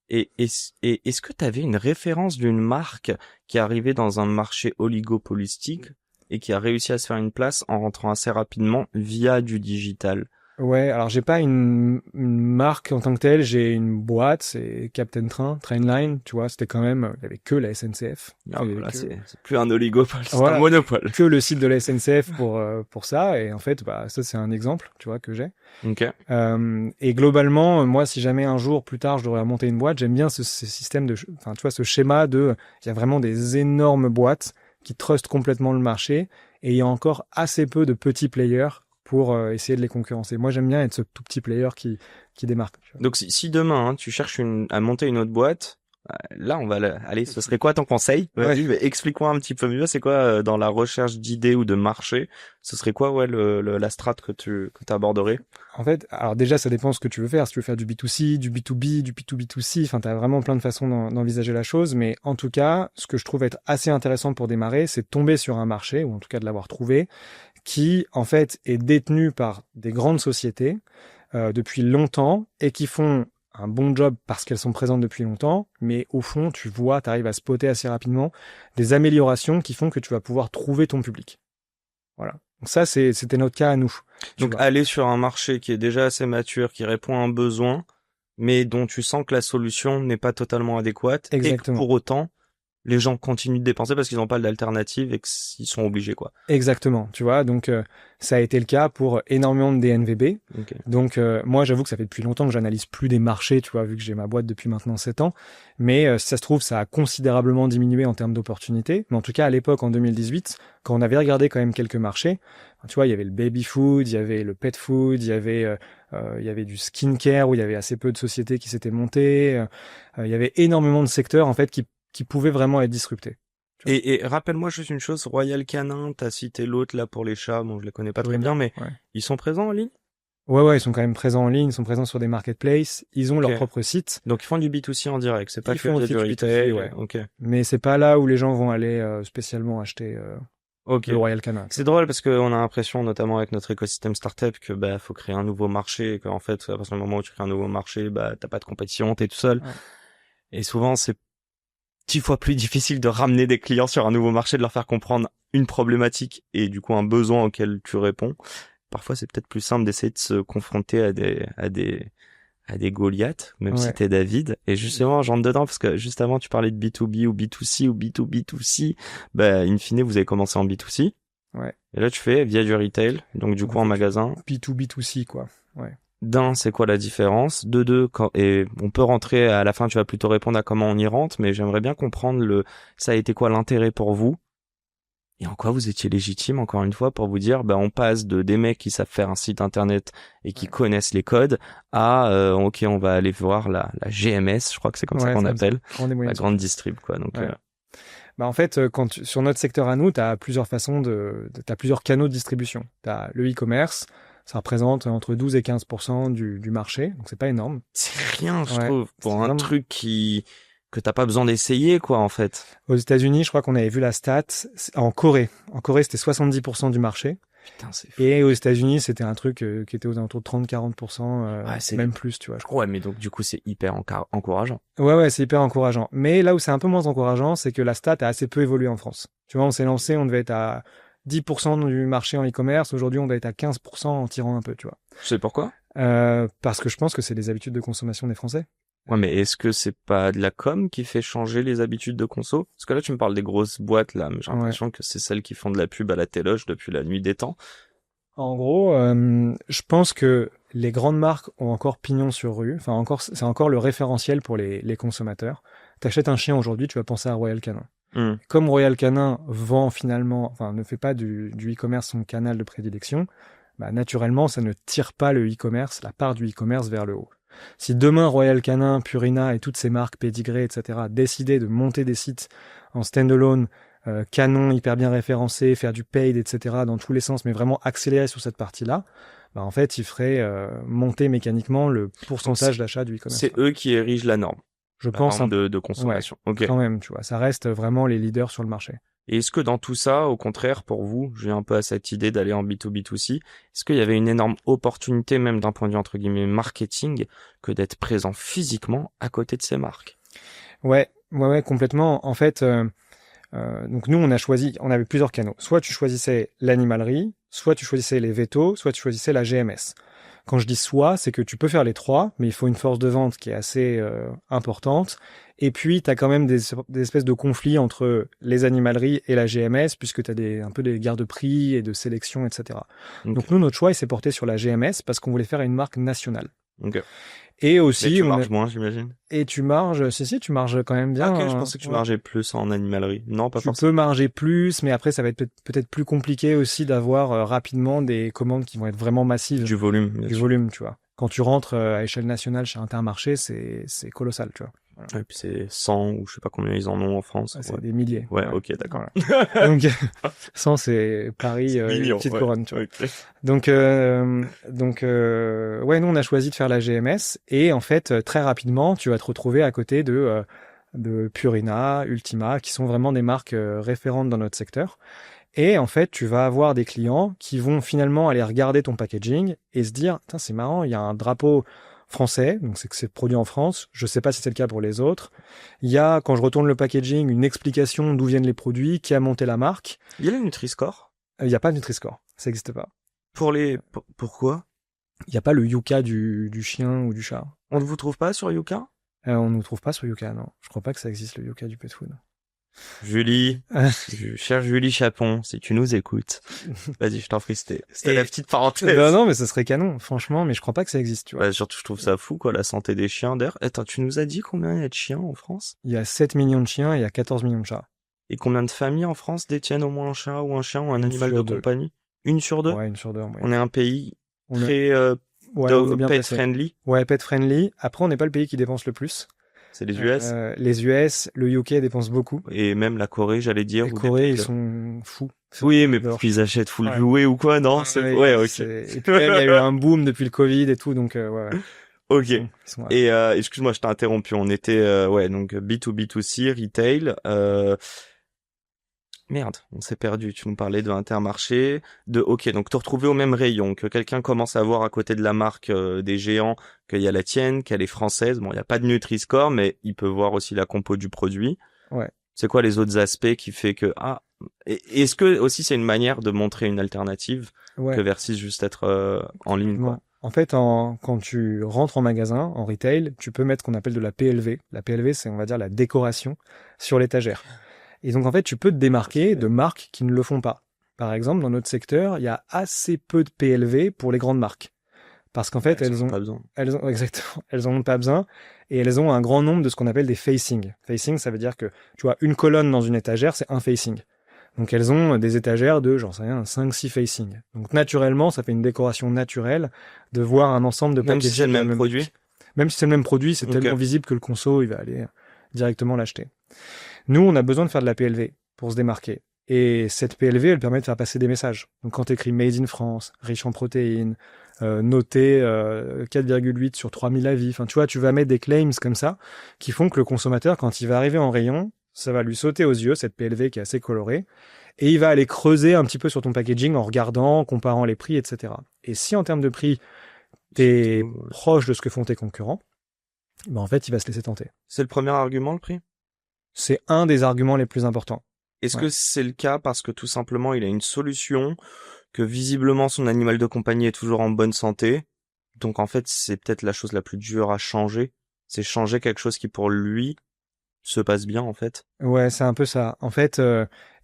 Et est-ce que tu avais une référence d'une marque qui est arrivée dans un marché oligopolistique et qui a réussi à se faire une place en rentrant assez rapidement via du digital? Ouais, alors j'ai pas une marque en tant que telle, j'ai une boîte, c'est Captain Trainline, tu vois, c'était quand même, il y avait que la SNCF. Ah, là, c'est plus un oligopole, c'est voilà, un monopole. Que le site de la SNCF pour ça, et en fait, ça c'est un exemple, tu vois, que j'ai. Okay. Et globalement, moi, si jamais un jour, plus tard, je devrais monter une boîte, j'aime bien ce système de, tu vois, ce schéma de, il y a vraiment des énormes boîtes qui trustent complètement le marché, et il y a encore assez peu de petits players pour essayer de les concurrencer. Moi, j'aime bien être ce tout petit player qui démarque. Donc, si demain, tu cherches à monter une autre boîte, Là, allez, ce serait quoi ton conseil? Vas-y, mais explique-moi un petit peu mieux. C'est quoi dans la recherche d'idées ou de marché? Ce serait quoi, la strat que tu aborderais? En fait, alors déjà, ça dépend ce que tu veux faire. Si tu veux faire du B2C, du B2B, du B2B2C, enfin, t'as vraiment plein de façons d'envisager la chose. Mais en tout cas, ce que je trouve être assez intéressant pour démarrer, c'est de tomber sur un marché, ou en tout cas de l'avoir trouvé, qui, en fait, est détenu par des grandes sociétés depuis longtemps et qui font un bon job parce qu'elles sont présentes depuis longtemps, mais au fond, tu arrives à spotter assez rapidement des améliorations qui font que tu vas pouvoir trouver ton public. Voilà. Donc ça, c'était notre cas à nous. Donc aller sur un marché qui est déjà assez mature, qui répond à un besoin, mais dont tu sens que la solution n'est pas totalement adéquate, Exactement. Et que pour autant, les gens continuent de dépenser parce qu'ils n'ont pas d'alternative et qu'ils sont obligés, quoi. Exactement, tu vois. Donc, ça a été le cas pour énormément de DNVB. Okay. Donc, moi, j'avoue que ça fait depuis longtemps que j'analyse plus des marchés, tu vois, vu que j'ai ma boîte depuis maintenant 7 ans. Mais si ça se trouve, ça a considérablement diminué en termes d'opportunités. Mais en tout cas, à l'époque, en 2018, quand on avait regardé quand même quelques marchés, tu vois, il y avait le baby food, il y avait le pet food, il y avait du skincare où il y avait assez peu de sociétés qui s'étaient montées. Il y avait énormément de secteurs, en fait, qui pouvaient vraiment être disruptés. Et rappelle-moi juste une chose, Royal Canin, t'as cité l'autre là pour les chats, bon je les connais pas très bien, mais ils sont présents en ligne? Ouais, ils sont quand même présents en ligne, ils sont présents sur des marketplaces, ils ont leur propre site. Donc ils font du B2C en direct, c'est pas ils font du retail, ouais. Ok. Mais c'est pas là où les gens vont aller spécialement acheter le Royal Canin. C'est drôle parce qu'on a l'impression, notamment avec notre écosystème startup, que faut créer un nouveau marché, et qu'en fait, à partir du moment où tu crées un nouveau marché, t'as pas de compétition, t'es tout seul. Ouais. Et souvent, c'est 10 fois plus difficile de ramener des clients sur un nouveau marché, de leur faire comprendre une problématique et du coup un besoin auquel tu réponds. Parfois, c'est peut-être plus simple d'essayer de se confronter à des Goliaths, même si t'es David. Et justement, j'entre dedans parce que juste avant, tu parlais de B2B ou B2C ou B2B2C. In fine, vous avez commencé en B2C. Ouais. Et là, tu fais via du retail, donc du coup en magasin. B2B2C, quoi. Ouais. D'un, c'est quoi la différence? De deux, et on peut rentrer à la fin, tu vas plutôt répondre à comment on y rentre, mais j'aimerais bien comprendre ça a été quoi l'intérêt pour vous? Et en quoi vous étiez légitime, encore une fois, pour vous dire, on passe de des mecs qui savent faire un site internet et qui connaissent les codes à, ok, on va aller voir la GMS, je crois que c'est comme ça qu'on appelle, la grande distrib, quoi. Donc, en fait, sur notre secteur à nous, t'as plusieurs canaux de distribution. T'as le e-commerce. Ça représente entre 12 et 15% du marché, donc c'est pas énorme. C'est rien, je trouve, pour un truc que t'as pas besoin d'essayer, quoi, en fait. Aux États-Unis, je crois qu'on avait vu la stat en Corée. En Corée, c'était 70% du marché. Putain, c'est fou. Et aux États-Unis, c'était un truc qui était aux alentours de 30-40%, même plus, tu vois. Ouais, mais donc du coup, c'est hyper encourageant. Ouais, c'est hyper encourageant. Mais là où c'est un peu moins encourageant, c'est que la stat a assez peu évolué en France. Tu vois, on s'est lancé, on devait être à 10% du marché en e-commerce. Aujourd'hui, on doit être à 15% en tirant un peu, tu vois. Tu sais pourquoi? Parce que je pense que c'est les habitudes de consommation des Français. Ouais, mais est-ce que c'est pas de la com qui fait changer les habitudes de conso? Parce que là, tu me parles des grosses boîtes, là, mais j'ai l'impression que c'est celles qui font de la pub à la téloche depuis la nuit des temps. En gros, je pense que les grandes marques ont encore pignon sur rue. Enfin, c'est encore le référentiel pour les consommateurs. T'achètes un chien aujourd'hui, tu vas penser à Royal Canin. Comme Royal Canin ne fait pas du e-commerce son canal de prédilection, naturellement, ça ne tire pas le e-commerce, la part du e-commerce vers le haut. Si demain Royal Canin, Purina et toutes ces marques, Pedigree, etc., décidaient de monter des sites en standalone, canon hyper bien référencé, faire du paid, etc., dans tous les sens, mais vraiment accélérer sur cette partie-là, en fait, ils feraient monter mécaniquement le pourcentage d'achat du e-commerce. C'est eux qui érigent la norme. Je pense de consommation. Ouais, quand même, tu vois, ça reste vraiment les leaders sur le marché. Et est-ce que dans tout ça, au contraire, pour vous, je viens un peu à cette idée d'aller en B2B2C, est-ce qu'il y avait une énorme opportunité, même d'un point de vue, entre guillemets, marketing, que d'être présent physiquement à côté de ces marques? Ouais, complètement. En fait, donc nous, on avait plusieurs canaux. Soit tu choisissais l'animalerie, soit tu choisissais les vétos, soit tu choisissais la GMS. Quand je dis soit, c'est que tu peux faire les trois, mais il faut une force de vente qui est assez importante. Et puis, tu as quand même des espèces de conflits entre les animaleries et la GMS, puisque tu as un peu des guerres de prix et de sélection, etc. Okay. Donc nous, notre choix, il s'est porté sur la GMS parce qu'on voulait faire une marque nationale. Okay. Et aussi, mais tu marges moins, j'imagine. Et tu marges, tu marges quand même bien. Ok, je pensais que tu margeais plus en animalerie. Non, pas forcément. Tu peux marger plus, mais après, ça va être peut-être plus compliqué aussi d'avoir rapidement des commandes qui vont être vraiment massives. Du volume. Du volume, tu vois. Quand tu rentres à échelle nationale chez Intermarché, c'est colossal, tu vois. Et puis c'est 100 ou je sais pas combien ils en ont en France. Ah, c'est des milliers. Ouais, ok, d'accord. Voilà. Donc 100 c'est Paris, C'est mignon, petite ouais. couronne, tu vois. Ok. Donc ouais, nous on a choisi de faire la GMS et en fait très rapidement tu vas te retrouver à côté de Purina, Ultima, qui sont vraiment des marques référentes dans notre secteur. Et en fait, tu vas avoir des clients qui vont finalement aller regarder ton packaging et se dire, tiens, c'est marrant, il y a un drapeau français, donc c'est que c'est produit en France. Je sais pas si c'est le cas pour les autres. Il y a, quand je retourne le packaging, une explication d'où viennent les produits, qui a monté la marque. Il y a le Nutri-Score. Il n'y a pas de Nutri-Score, ça n'existe pas. Pourquoi? Il n'y a pas le Yuka du chien ou du chat. On ne vous trouve pas sur Yuka? On ne nous trouve pas sur Yuka, non. Je crois pas que ça existe le Yuka du pet food. Julie, cher Julie Chapon, si tu nous écoutes. Vas-y, je t'en prie, c'était la petite parenthèse. Non, mais ce serait canon, franchement, mais je crois pas que ça existe, tu vois. Ouais, surtout, je trouve ça fou, quoi, la santé des chiens. D'ailleurs, attends, tu nous as dit combien il y a de chiens en France? Il y a 7 millions de chiens et il y a 14 millions de chats. Et combien de familles en France détiennent au moins un chat ou un Une animal sur de deux. compagnie? Une sur deux? Ouais, une sur deux en moyenne. On est un pays On est- très Ouais, on est bien pet placé. friendly. Ouais, pet friendly. Après, on n'est pas le pays qui dépense le plus. C'est les US. Les US, le UK dépense beaucoup. Et même la Corée, j'allais dire. Les ou des Corée, pays ils que- sont fous. Oui, mais Leur- parce qu'ils achètent full Ouais. jouet ou quoi, non? Ouais, ok. Et puis même, il y a eu un boom depuis le Covid et tout, donc ouais. Ok. Ils sont Et excuse-moi, je t'ai interrompu. On était ouais, donc B2B2C, retail. Merde, on s'est perdu. Tu nous parlais de Intermarché, ok, donc te retrouver au même rayon, que quelqu'un commence à voir à côté de la marque des géants qu'il y a la tienne, qu'elle est française. Bon, il y a pas de Nutri-Score, mais il peut voir aussi la compo du produit. Ouais. C'est quoi les autres aspects qui fait que est-ce que aussi c'est une manière de montrer une alternative Ouais. que versus juste être en ligne, quoi. Non. En fait, quand tu rentres en magasin, en retail, tu peux mettre ce qu'on appelle de la PLV. La PLV, c'est, on va dire, la décoration sur l'étagère. Et donc, en fait, tu peux te démarquer de marques qui ne le font pas. Par exemple, dans notre secteur, il y a assez peu de PLV pour les grandes marques. Parce qu'en fait, elles ont pas besoin. exactement, elles en ont pas besoin. Et elles ont un grand nombre de ce qu'on appelle des facing. Facing, ça veut dire que, tu vois, une colonne dans une étagère, c'est un facing. Donc elles ont des étagères de, j'en sais rien, 5-6 facing. Donc naturellement, ça fait une décoration naturelle de voir un ensemble de Même si c'est le même produit. Même si c'est le même produit, c'est Ok. tellement visible que le conso, il va aller directement l'acheter. Nous, on a besoin de faire de la PLV pour se démarquer. Et cette PLV, elle permet de faire passer des messages. Donc quand tu écris Made in France, riche en protéines, noté 4,8 sur 3000 avis, enfin tu vois, tu vas mettre des claims comme ça qui font que le consommateur, quand il va arriver en rayon, ça va lui sauter aux yeux, cette PLV qui est assez colorée, et il va aller creuser un petit peu sur ton packaging en regardant, en comparant les prix, etc. Et si en termes de prix, t'es proche de ce que font tes concurrents, ben en fait, il va se laisser tenter. C'est le premier argument, le prix? C'est un des arguments les plus importants. Est-ce que c'est le cas parce que tout simplement il a une solution, que visiblement son animal de compagnie est toujours en bonne santé, donc en fait c'est peut-être la chose la plus dure à changer, c'est changer quelque chose qui pour lui se passe bien en fait. Ouais, c'est un peu ça. En fait,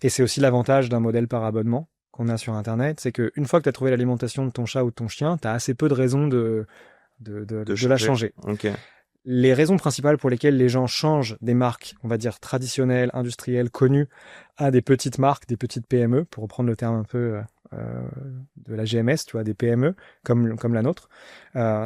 et c'est aussi l'avantage d'un modèle par abonnement qu'on a sur Internet, c'est que une fois que tu as trouvé l'alimentation de ton chat ou de ton chien, tu as assez peu de raisons de la changer. Ok. Les raisons principales pour lesquelles les gens changent des marques, on va dire traditionnelles, industrielles, connues, à des petites marques, des petites PME, pour reprendre le terme un peu de la GMS, tu vois, des PME comme la nôtre,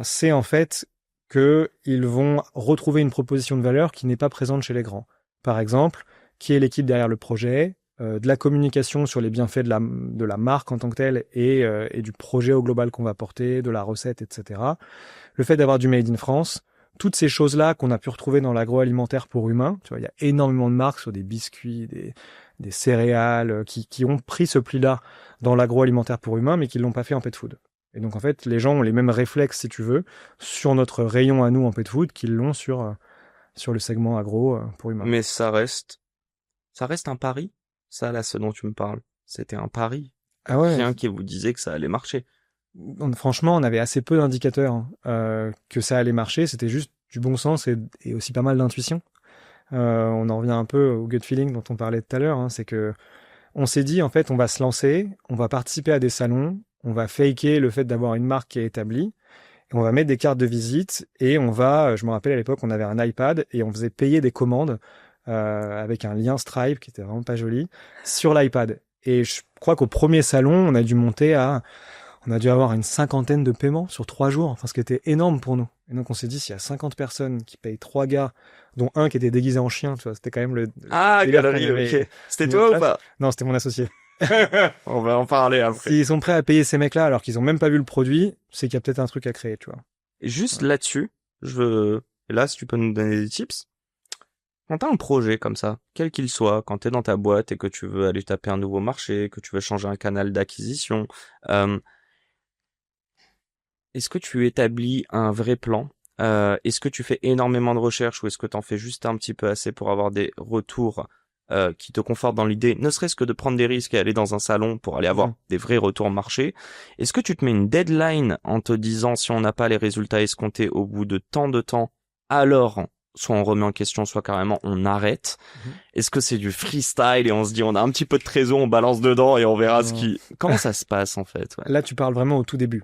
c'est en fait qu'ils vont retrouver une proposition de valeur qui n'est pas présente chez les grands. Par exemple, qui est l'équipe derrière le projet, de la communication sur les bienfaits de la marque en tant que telle et du projet au global qu'on va porter, de la recette, etc. Le fait d'avoir du Made in France, toutes ces choses-là qu'on a pu retrouver dans l'agroalimentaire pour humains, tu vois, il y a énormément de marques sur des biscuits, des céréales qui ont pris ce pli-là dans l'agroalimentaire pour humains, mais qui l'ont pas fait en pet food. Et donc en fait, les gens ont les mêmes réflexes, si tu veux, sur notre rayon à nous en pet food qu'ils l'ont sur le segment agro pour humains. Mais ça reste un pari. Ça là, ce dont tu me parles, c'était un pari. Ah ouais. Rien qui vous disait que ça allait marcher. Franchement, on avait assez peu d'indicateurs que ça allait marcher. C'était juste du bon sens et aussi pas mal d'intuition. On en revient un peu au gut feeling dont on parlait tout à l'heure. C'est que on s'est dit, en fait, on va se lancer, on va participer à des salons, on va faker le fait d'avoir une marque qui est établie, et on va mettre des cartes de visite et on va, je me rappelle à l'époque, on avait un iPad et on faisait payer des commandes avec un lien Stripe qui était vraiment pas joli sur l'iPad. Et je crois qu'au premier salon, on a dû monter à On a dû avoir une 50aine de paiements sur 3 jours, enfin, ce qui était énorme pour nous. Et donc, on s'est dit, s'il y a 50 personnes qui payent 3 gars, dont un qui était déguisé en chien, tu vois, c'était quand même le délire qu'on galerie, avait ok. C'était mis en toi ou place. pas? Non, c'était mon associé. On va en parler après. S'ils sont prêts à payer ces mecs-là alors qu'ils ont même pas vu le produit, c'est qu'il y a peut-être un truc à créer, tu vois. Et juste là-dessus, et là, si tu peux nous donner des tips. Quand t'as un projet comme ça, quel qu'il soit, quand t'es dans ta boîte et que tu veux aller taper un nouveau marché, que tu veux changer un canal d'acquisition, est-ce que tu établis un vrai plan? Est-ce que tu fais énormément de recherches ou est-ce que t'en fais juste un petit peu assez pour avoir des retours qui te confortent dans l'idée, ne serait-ce que de prendre des risques et aller dans un salon pour aller avoir des vrais retours marché? Est-ce que tu te mets une deadline en te disant si on n'a pas les résultats escomptés au bout de tant de temps, alors soit on remet en question, soit carrément on arrête? Est-ce que c'est du freestyle et on se dit on a un petit peu de trésor, on balance dedans et on verra comment ça se passe en fait? Ouais. Là, tu parles vraiment au tout début.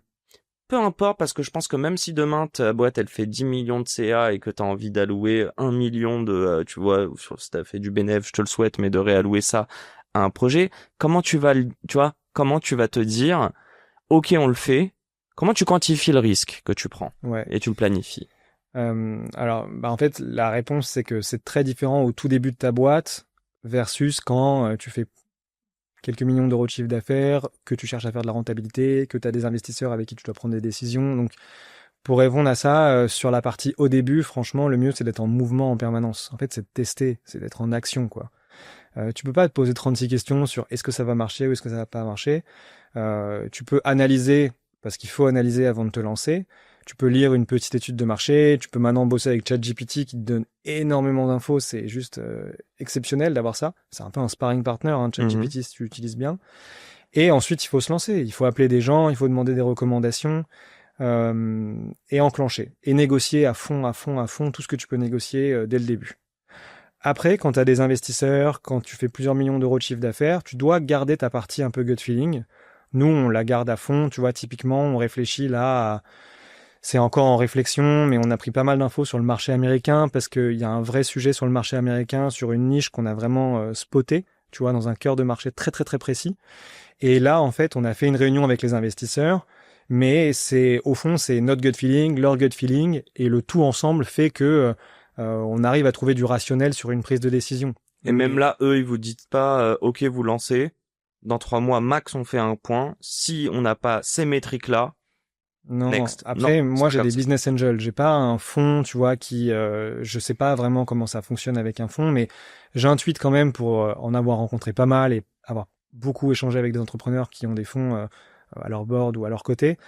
Peu importe, parce que je pense que même si demain ta boîte elle fait 10 millions de CA et que t'as envie d'allouer 1 million de, tu vois, si t'as fait du bénéf, je te le souhaite, mais de réallouer ça à un projet, comment tu vas te dire, ok, on le fait, comment tu quantifies le risque que tu prends? Ouais. Et tu le planifies? Alors, en fait, la réponse, c'est que c'est très différent au tout début de ta boîte versus quand tu fais quelques millions d'euros de chiffre d'affaires, que tu cherches à faire de la rentabilité, que tu as des investisseurs avec qui tu dois prendre des décisions. Donc, pour répondre à ça, sur la partie au début, franchement, le mieux, c'est d'être en mouvement en permanence. En fait, c'est de tester, c'est d'être en action, quoi. Tu peux pas te poser 36 questions sur est-ce que ça va marcher ou est-ce que ça va pas marcher. Tu peux analyser, parce qu'il faut analyser avant de te lancer. Tu peux lire une petite étude de marché, tu peux maintenant bosser avec ChatGPT qui te donne énormément d'infos, c'est juste exceptionnel d'avoir ça. C'est un peu un sparring partner, ChatGPT, si tu l'utilises bien. Et ensuite, il faut se lancer, il faut appeler des gens, il faut demander des recommandations et enclencher. Et négocier à fond tout ce que tu peux négocier dès le début. Après, quand tu as des investisseurs, quand tu fais plusieurs millions d'euros de chiffre d'affaires, tu dois garder ta partie un peu gut feeling. Nous, on la garde à fond, tu vois, typiquement, on réfléchit là c'est encore en réflexion, mais on a pris pas mal d'infos sur le marché américain parce qu'il y a un vrai sujet sur le marché américain, sur une niche qu'on a vraiment spoté, tu vois, dans un cœur de marché très très très précis. Et là, en fait, on a fait une réunion avec les investisseurs, mais au fond, c'est notre gut feeling, leur gut feeling, et le tout ensemble fait que on arrive à trouver du rationnel sur une prise de décision. Et même là, eux, ils vous disent pas, ok, vous lancez, dans 3 mois max, on fait un point. Si on n'a pas ces métriques-là, non, next. après, Non, moi j'ai des business angels, j'ai pas un fonds, tu vois, je sais pas vraiment comment ça fonctionne avec un fonds, mais j'intuite quand même pour en avoir rencontré pas mal et avoir beaucoup échangé avec des entrepreneurs qui ont des fonds à leur board ou à leur côté,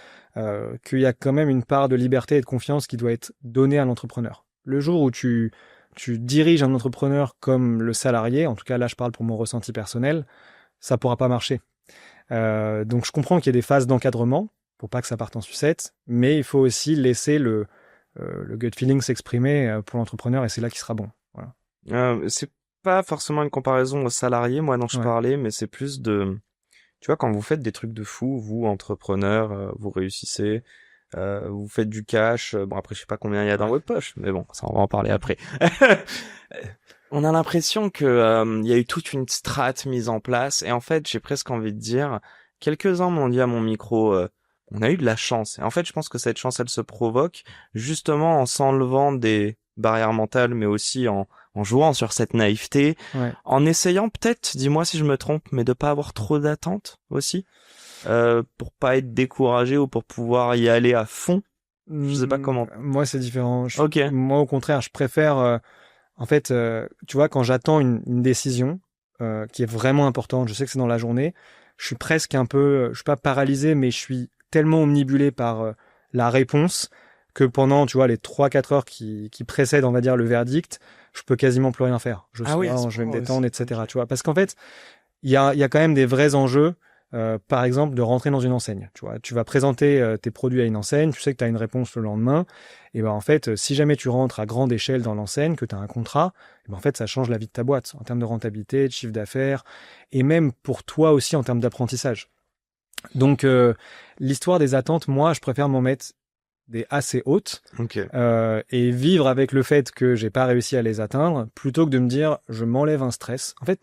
qu'il y a quand même une part de liberté et de confiance qui doit être donnée à l'entrepreneur. Le jour où tu diriges un entrepreneur comme le salarié, en tout cas là je parle pour mon ressenti personnel, ça pourra pas marcher. Donc je comprends qu'il y ait des phases d'encadrement, pour pas que ça parte en sucette, mais il faut aussi laisser le gut feeling s'exprimer pour l'entrepreneur et c'est là qu'il sera bon. Voilà. C'est pas forcément une comparaison aux salariés, moi dont je parlais, mais c'est plus de, tu vois, quand vous faites des trucs de fou, vous entrepreneurs, vous réussissez, vous faites du cash. Bon après je sais pas combien il y a dans votre poche, mais bon ça on va en parler après. On a l'impression que il y a eu toute une strate mise en place et en fait j'ai presque envie de dire, quelques-uns m'ont dit à mon micro. On a eu de la chance. Et en fait, je pense que cette chance, elle se provoque justement en s'enlevant des barrières mentales, mais aussi en jouant sur cette naïveté, en essayant peut-être, dis-moi si je me trompe, mais de pas avoir trop d'attentes aussi, pour pas être découragé ou pour pouvoir y aller à fond. Je sais pas comment. Moi, c'est différent. Ok. Moi, au contraire, je préfère, en fait, tu vois, quand j'attends une décision qui est vraiment importante, je sais que c'est dans la journée, je suis presque un peu, je suis pas paralysé, mais je suis tellement omnibulé par la réponse que pendant, tu vois, les 3-4 heures qui précèdent, on va dire, le verdict, je peux quasiment plus rien faire. Je vais me détendre, etc. Tu vois, parce qu'en fait, il y a quand même des vrais enjeux. Par exemple, de rentrer dans une enseigne. Tu vois, tu vas présenter tes produits à une enseigne, tu sais que tu as une réponse le lendemain. Et ben en fait, si jamais tu rentres à grande échelle dans l'enseigne, que tu as un contrat, et ben en fait, ça change la vie de ta boîte en termes de rentabilité, de chiffre d'affaires, et même pour toi aussi en termes d'apprentissage. Donc, l'histoire des attentes, moi, je préfère m'en mettre des assez hautes et vivre avec le fait que j'ai pas réussi à les atteindre, plutôt que de me dire je m'enlève un stress. En fait,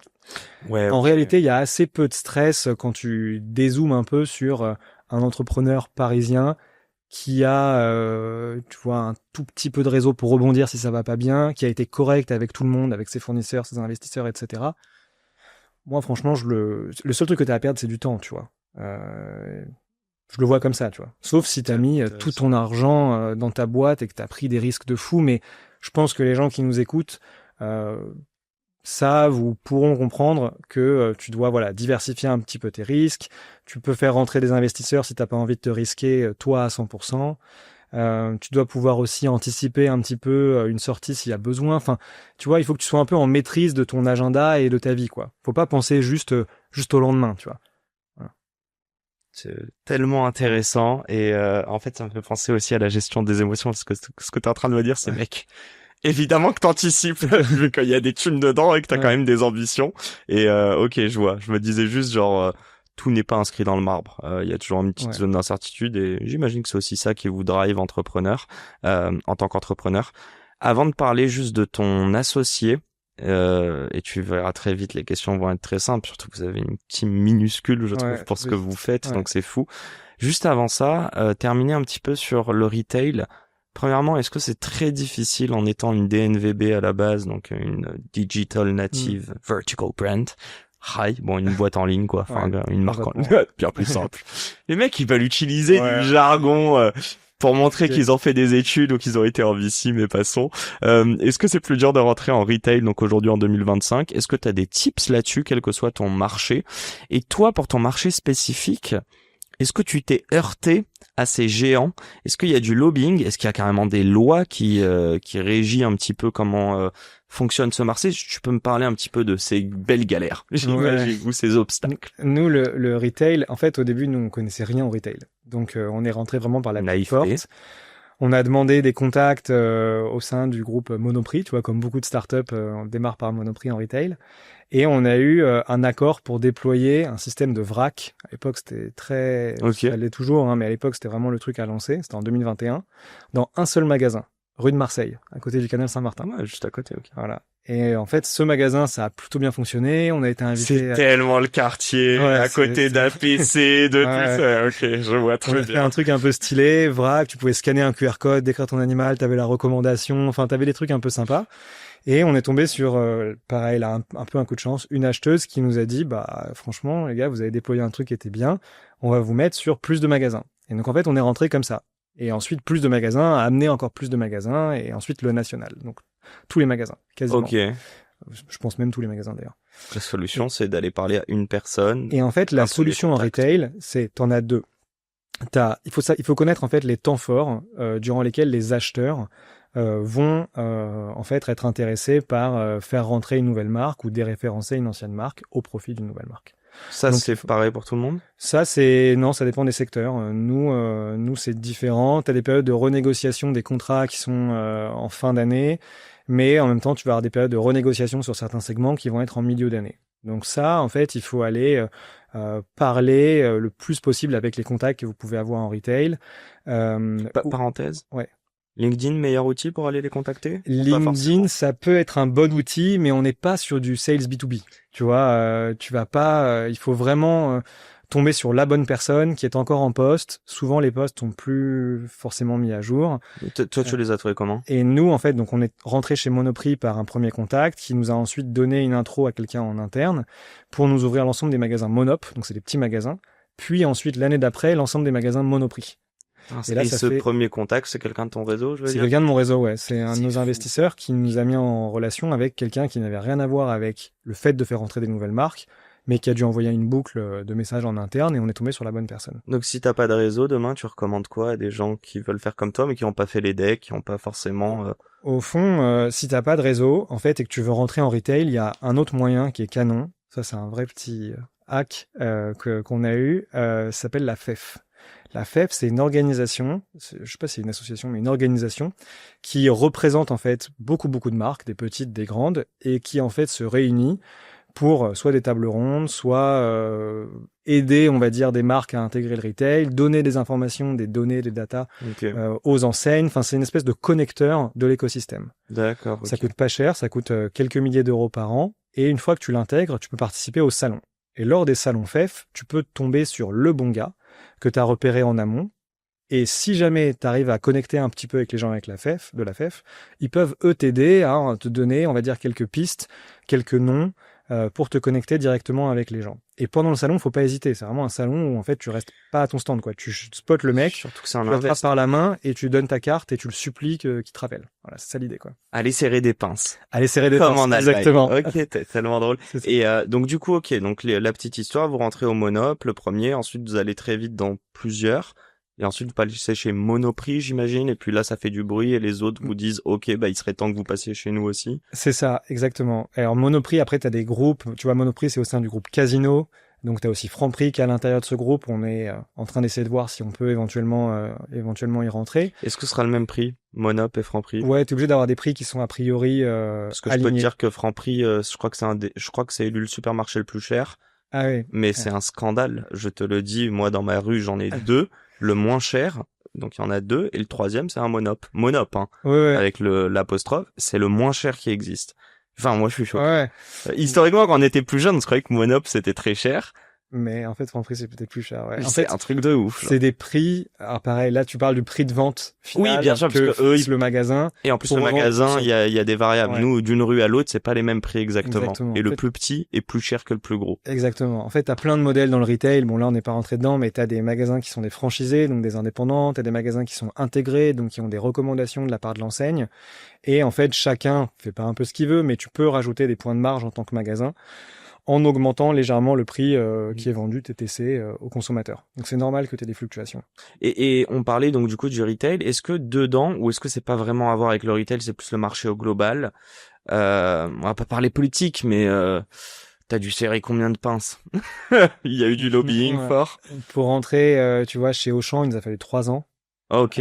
en réalité, il y a assez peu de stress quand tu dézoomes un peu sur un entrepreneur parisien qui a, tu vois, un tout petit peu de réseau pour rebondir si ça va pas bien, qui a été correct avec tout le monde, avec ses fournisseurs, ses investisseurs, etc. Moi, franchement, le seul truc que tu as à perdre, c'est du temps, tu vois. Je le vois comme ça, tu vois. Sauf si tu as mis tout ton argent dans ta boîte et que tu as pris des risques de fou, mais je pense que les gens qui nous écoutent savent ou pourront comprendre que tu dois diversifier un petit peu tes risques. Tu peux faire rentrer des investisseurs si tu n'as pas envie de te risquer toi à 100%. Tu dois pouvoir aussi anticiper un petit peu une sortie s'il y a besoin. Enfin, tu vois, il faut que tu sois un peu en maîtrise de ton agenda et de ta vie, quoi. Faut pas penser juste au lendemain, tu vois. Voilà. C'est tellement intéressant et en fait, ça me fait penser aussi à la gestion des émotions parce que ce que tu es en train de me dire, c'est mec. Évidemment que t'anticipes vu qu'il y a des thunes dedans et que t'as quand même des ambitions. Et ok, je vois. Je me disais juste genre tout n'est pas inscrit dans le marbre. Il y a toujours une petite zone d'incertitude et j'imagine que c'est aussi ça qui vous drive entrepreneur en tant qu'entrepreneur. Avant de parler juste de ton associé, et tu verras très vite, les questions vont être très simples. Surtout que vous avez une team minuscule, je trouve, pour ce que vous faites, donc c'est fou. Juste avant ça, terminer un petit peu sur le retail. Premièrement, est-ce que c'est très difficile en étant une DNVB à la base, donc une Digital Native Vertical Brand, une boîte en ligne, quoi, enfin, une marque en ligne, bien plus simple. Les mecs, ils veulent utiliser du jargon pour montrer qu'ils ont fait des études ou qu'ils ont été en VC, mais passons. Est-ce que c'est plus dur de rentrer en retail, donc aujourd'hui en 2025? Est-ce que tu as des tips là-dessus, quel que soit ton marché? Et toi, pour ton marché spécifique, est-ce que tu t'es heurté à ces géants? Est-ce qu'il y a du lobbying? Est-ce qu'il y a carrément des lois qui régissent un petit peu comment fonctionne ce marché? Tu peux me parler un petit peu de ces belles galères, j'imagine, ou ces obstacles? Nous, le retail, en fait, au début, nous, on connaissait rien au retail. Donc, on est rentré vraiment par la porte. On a demandé des contacts au sein du groupe Monoprix, tu vois, comme beaucoup de startups, on démarre par Monoprix en retail. Et on a eu un accord pour déployer un système de vrac. À l'époque, c'était très... Ça l'est toujours, hein, mais à l'époque, c'était vraiment le truc à lancer. C'était en 2021. Dans un seul magasin, rue de Marseille, à côté du canal Saint-Martin. Ouais, juste à côté, ok. Voilà. Et en fait, ce magasin, ça a plutôt bien fonctionné. On a été invité. C'est tellement le quartier, à côté d'un PC, de tout ça. Ok, je vois très bien. On a fait un truc un peu stylé, vrac. Tu pouvais scanner un QR code, décrire ton animal, t'avais la recommandation. Enfin, t'avais des trucs un peu sympas. Et on est tombé sur, pareil, là, un peu un coup de chance, une acheteuse qui nous a dit, franchement, les gars, vous avez déployé un truc qui était bien. On va vous mettre sur plus de magasins. Et donc, en fait, on est rentré comme ça. Et ensuite, plus de magasins, amener encore plus de magasins, et ensuite le national. Donc, tous les magasins, quasiment. Ok. Je pense même tous les magasins, d'ailleurs. La solution, c'est d'aller parler à une personne. Et en fait, la solution en retail, t'en as deux. Il faut connaître, en fait, les temps forts, durant lesquels les acheteurs, vont en fait être intéressés par faire rentrer une nouvelle marque ou déréférencer une ancienne marque au profit d'une nouvelle marque. Ça, donc, c'est pareil pour tout le monde? Ça, ça dépend des secteurs. Nous, c'est différent. Tu as des périodes de renégociation des contrats qui sont en fin d'année, mais en même temps, tu vas avoir des périodes de renégociation sur certains segments qui vont être en milieu d'année. Donc ça, en fait, il faut aller parler le plus possible avec les contacts que vous pouvez avoir en retail. Parenthèse. Ouais. LinkedIn, meilleur outil pour aller les contacter? LinkedIn, ça peut être un bon outil, mais on n'est pas sur du sales B2B. Tu vois, tu vas pas. Il faut vraiment tomber sur la bonne personne qui est encore en poste. Souvent, les postes sont plus forcément mis à jour. Toi, tu les as trouvés comment? Et nous, en fait, donc on est rentré chez Monoprix par un premier contact qui nous a ensuite donné une intro à quelqu'un en interne pour nous ouvrir l'ensemble des magasins Monop. Donc c'est des petits magasins. Puis ensuite, l'année d'après, l'ensemble des magasins Monoprix. Et là, ce premier contact, c'est quelqu'un de ton réseau, je veux dire? C'est quelqu'un de mon réseau, ouais. C'est un de nos investisseurs qui nous a mis en relation avec quelqu'un qui n'avait rien à voir avec le fait de faire rentrer des nouvelles marques, mais qui a dû envoyer une boucle de messages en interne et on est tombé sur la bonne personne. Donc, si t'as pas de réseau, demain, tu recommandes quoi à des gens qui veulent faire comme toi, mais qui n'ont pas fait les decks, qui n'ont pas forcément... Au fond, si t'as pas de réseau, en fait, et que tu veux rentrer en retail, il y a un autre moyen qui est canon. Ça, c'est un vrai petit hack qu'on a eu. Ça s'appelle la FEF. La FEF, c'est une organisation, je sais pas si c'est une association, mais une organisation qui représente en fait beaucoup de marques, des petites, des grandes, et qui en fait se réunit pour soit des tables rondes, soit aider, on va dire, des marques à intégrer le retail, donner des informations, des données, des datas aux enseignes. Enfin, c'est une espèce de connecteur de l'écosystème. D'accord. Ça coûte pas cher, ça coûte quelques milliers d'euros par an, et une fois que tu l'intègres, tu peux participer au salon. Et lors des salons FEF, tu peux tomber sur le bon gars que tu as repérés en amont. Et si jamais tu arrives à connecter un petit peu avec les gens avec de la FEF, ils peuvent, eux, t'aider à te donner, on va dire, quelques pistes, quelques noms pour te connecter directement avec les gens. Et pendant le salon, faut pas hésiter. C'est vraiment un salon où, en fait, tu restes pas à ton stand, quoi. Tu spots le mec, Surtout que c'est tu un l'attrapes invest. par la main et tu donnes ta carte et tu le supplies qu'il te rappelle. Voilà, c'est ça l'idée, quoi. Allez serrer des pinces. Allez serrer des Comme pinces. en Allemagne. Exactement. Ok, t'es tellement drôle. C'est ça. Et donc du coup, ok, donc la petite histoire, vous rentrez au Monop, le premier, ensuite vous allez très vite dans plusieurs, et ensuite vous passez chez Monoprix, j'imagine, et puis là ça fait du bruit et les autres vous disent, ok, bah il serait temps que vous passiez chez nous aussi. C'est ça, exactement. Alors Monoprix, après, tu as des groupes. Tu vois, Monoprix, c'est au sein du groupe Casino. Donc, tu as aussi Franprix qui est à l'intérieur de ce groupe. On est en train d'essayer de voir si on peut éventuellement y rentrer. Est-ce que ce sera le même prix, Monop et Franprix? Ouais, t'es obligé d'avoir des prix qui sont a priori Parce que je peux te alignés. dire que Franprix, je crois que je crois que c'est élu le supermarché le plus cher, Ah oui. mais c'est un scandale. Je te le dis, moi dans ma rue j'en ai deux, le moins cher. Donc il y en a deux, et le troisième c'est un Monop. Monop, hein, Ouais. avec l'apostrophe, c'est le moins cher qui existe. Enfin, moi je suis choqué. Ouais. Historiquement, quand on était plus jeune, on se croyait que Monop c'était très cher. Mais en fait, Franprix, c'est peut-être plus cher. Ouais. En C'est fait, un truc de ouf. Genre. c'est des prix. Alors pareil, là, tu parles du prix de vente final Oui, bien sûr, parce que eux, fixe le magasin. Et en plus, Pour le revendre, magasin, il y a des variables. Ouais. Nous, d'une rue à l'autre, c'est pas les mêmes prix exactement. Exactement. Et En le fait- plus petit est plus cher que le plus gros. Exactement. En fait, t'as plein de modèles dans le retail. Bon, là, on n'est pas rentré dedans, mais t'as des magasins qui sont des franchisés, donc des indépendants. T'as des magasins qui sont intégrés, donc qui ont des recommandations de la part de l'enseigne. Et en fait, chacun fait pas un peu ce qu'il veut, mais tu peux rajouter des points de marge en tant que magasin en augmentant légèrement le prix qui est vendu TTC aux consommateurs. Donc, c'est normal que t'aies des fluctuations. Et on parlait donc du coup du retail. Est-ce que dedans, ou est-ce que c'est pas vraiment à voir avec le retail, c'est plus le marché au global? On va pas parler politique, mais t'as dû serrer combien de pinces? Il y a eu du lobbying Ouais. fort. Pour rentrer, tu vois, chez Auchan, il nous a fallu 3 ans. Ah, ok.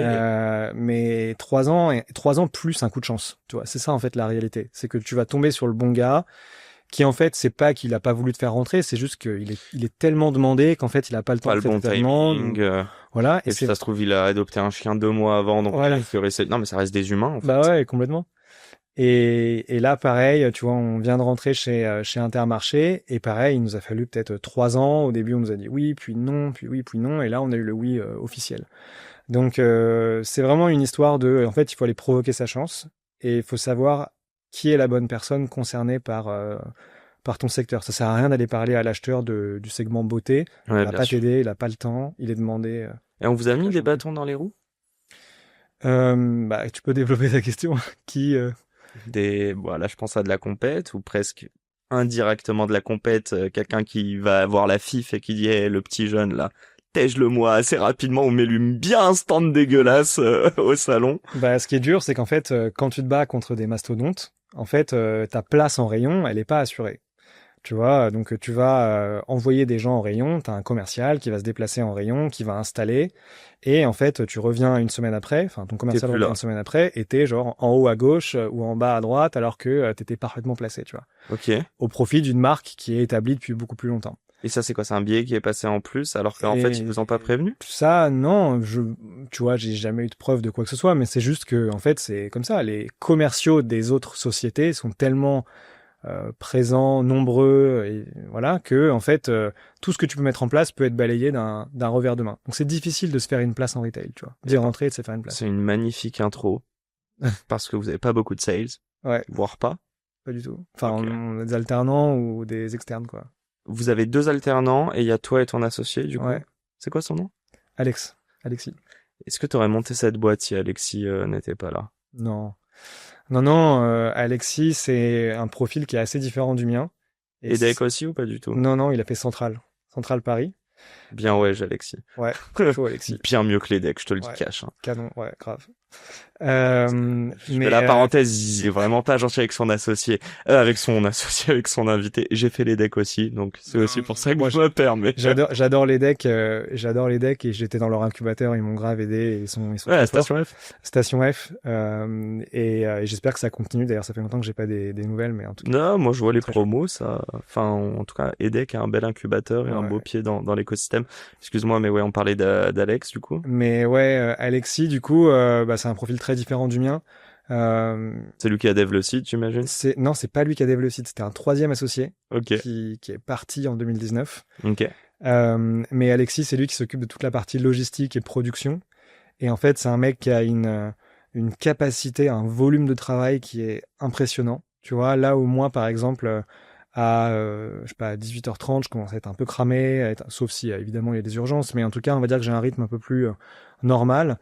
Mais 3 ans plus un coup de chance. Tu vois, c'est ça en fait la réalité. C'est que tu vas tomber sur le bon gars, qui en fait, c'est pas qu'il a pas voulu te faire rentrer, c'est juste qu'il est tellement demandé qu'en fait, il a pas le temps Pas de le bon traiter ta demande. timing. Voilà. Et puis ça se trouve, il a adopté un chien 2 mois avant, donc Voilà. non, mais ça reste des humains. En fait. Bah ouais, complètement. Et là, pareil, tu vois, on vient de rentrer chez Intermarché, et pareil, il nous a fallu peut-être 3 ans. Au début, on nous a dit oui, puis non, puis oui, puis non, et là, on a eu le oui officiel. Donc, c'est vraiment une histoire en fait, il faut aller provoquer sa chance, et il faut savoir qui est la bonne personne concernée par ton secteur. Ça sert à rien d'aller parler à l'acheteur du segment beauté. Ouais, Il va bien pas sûr. t'aider, il a pas le temps, il est demandé. Et on vous a mis des bâtons dans les roues? Bah, tu peux développer ta question. Qui Voilà, je pense à de la compète, ou presque indirectement de la compète, quelqu'un qui va avoir la fif et qui dit, hey, le petit jeune là, tège-le moi assez rapidement, on met lui bien un stand dégueulasse au salon. Bah, ce qui est dur, c'est qu'en fait, quand tu te bats contre des mastodontes, en fait, ta place en rayon, elle est pas assurée. Tu vois, donc tu vas envoyer des gens en rayon, tu as un commercial qui va se déplacer en rayon, qui va installer, et en fait, tu reviens une semaine après, enfin, ton commercial plus revient là. une semaine après, et t'es genre en haut à gauche ou en bas à droite, alors que t'étais parfaitement placé, tu vois, Ok. au profit d'une marque qui est établie depuis beaucoup plus longtemps. Et ça, c'est quoi? C'est un billet qui est passé en plus, alors qu'en Et- fait, ils vous ont pas prévenu? Ça, non, tu vois, j'ai jamais eu de preuve de quoi que ce soit, mais c'est juste que, en fait, c'est comme ça. Les commerciaux des autres sociétés sont tellement présents, nombreux, et voilà, que, en fait, tout ce que tu peux mettre en place peut être balayé d'un revers de main. Donc, c'est difficile de se faire une place en retail, tu vois. D'y rentrer et de se faire une place. C'est une magnifique intro, parce que vous avez pas beaucoup de sales, Ouais, voire pas. pas du tout. Enfin, Ok. on a des alternants ou des externes, quoi. Vous avez 2 alternants, et il y a toi et ton associé, du coup. Ouais. C'est quoi son nom? Alexis. Est-ce que t'aurais monté cette boîte si Alexis n'était pas là? Non. Non, Alexis, c'est un profil qui est assez différent du mien. Et Dec aussi ou pas du tout? Non, il a fait Centrale Paris. Bien ouais, Alexis. Ouais, chaud Alexis. Bien mieux que les decks, je te le dis Ouais. cash. Hein. Canon, ouais, grave. Je fais la parenthèse, il est vraiment pas gentil avec son associé, avec son invité. J'ai fait les decks aussi, donc c'est aussi pour ça que moi, je me permets. j'adore les decks, et j'étais dans leur incubateur, ils m'ont grave aidé, et ils sont Ouais, très forts. Station F. Station F, et j'espère que ça continue. D'ailleurs, ça fait longtemps que j'ai pas des nouvelles, mais en tout cas. Non, moi je vois les Très promos, ça. Enfin, en tout cas, EDEC a un bel incubateur et un Ouais. beau pied dans l'écosystème. Excuse-moi, mais ouais, on parlait d'Alex du coup. Mais ouais, Alexis, du coup, bah, c'est un profil très différent du mien. C'est lui qui a dev le site, j'imagine. Non, c'est pas lui qui a développé le site, c'était un troisième associé Ok, qui est parti en 2019. ok. Mais Alexis, c'est lui qui s'occupe de toute la partie logistique et production. Et en fait, c'est un mec qui a une capacité, un volume de travail qui est impressionnant. Tu vois, là où moi, par exemple, je sais pas, à 18h30, je commence à être un peu cramé, sauf si évidemment il y a des urgences, mais en tout cas, on va dire que j'ai un rythme un peu plus normal.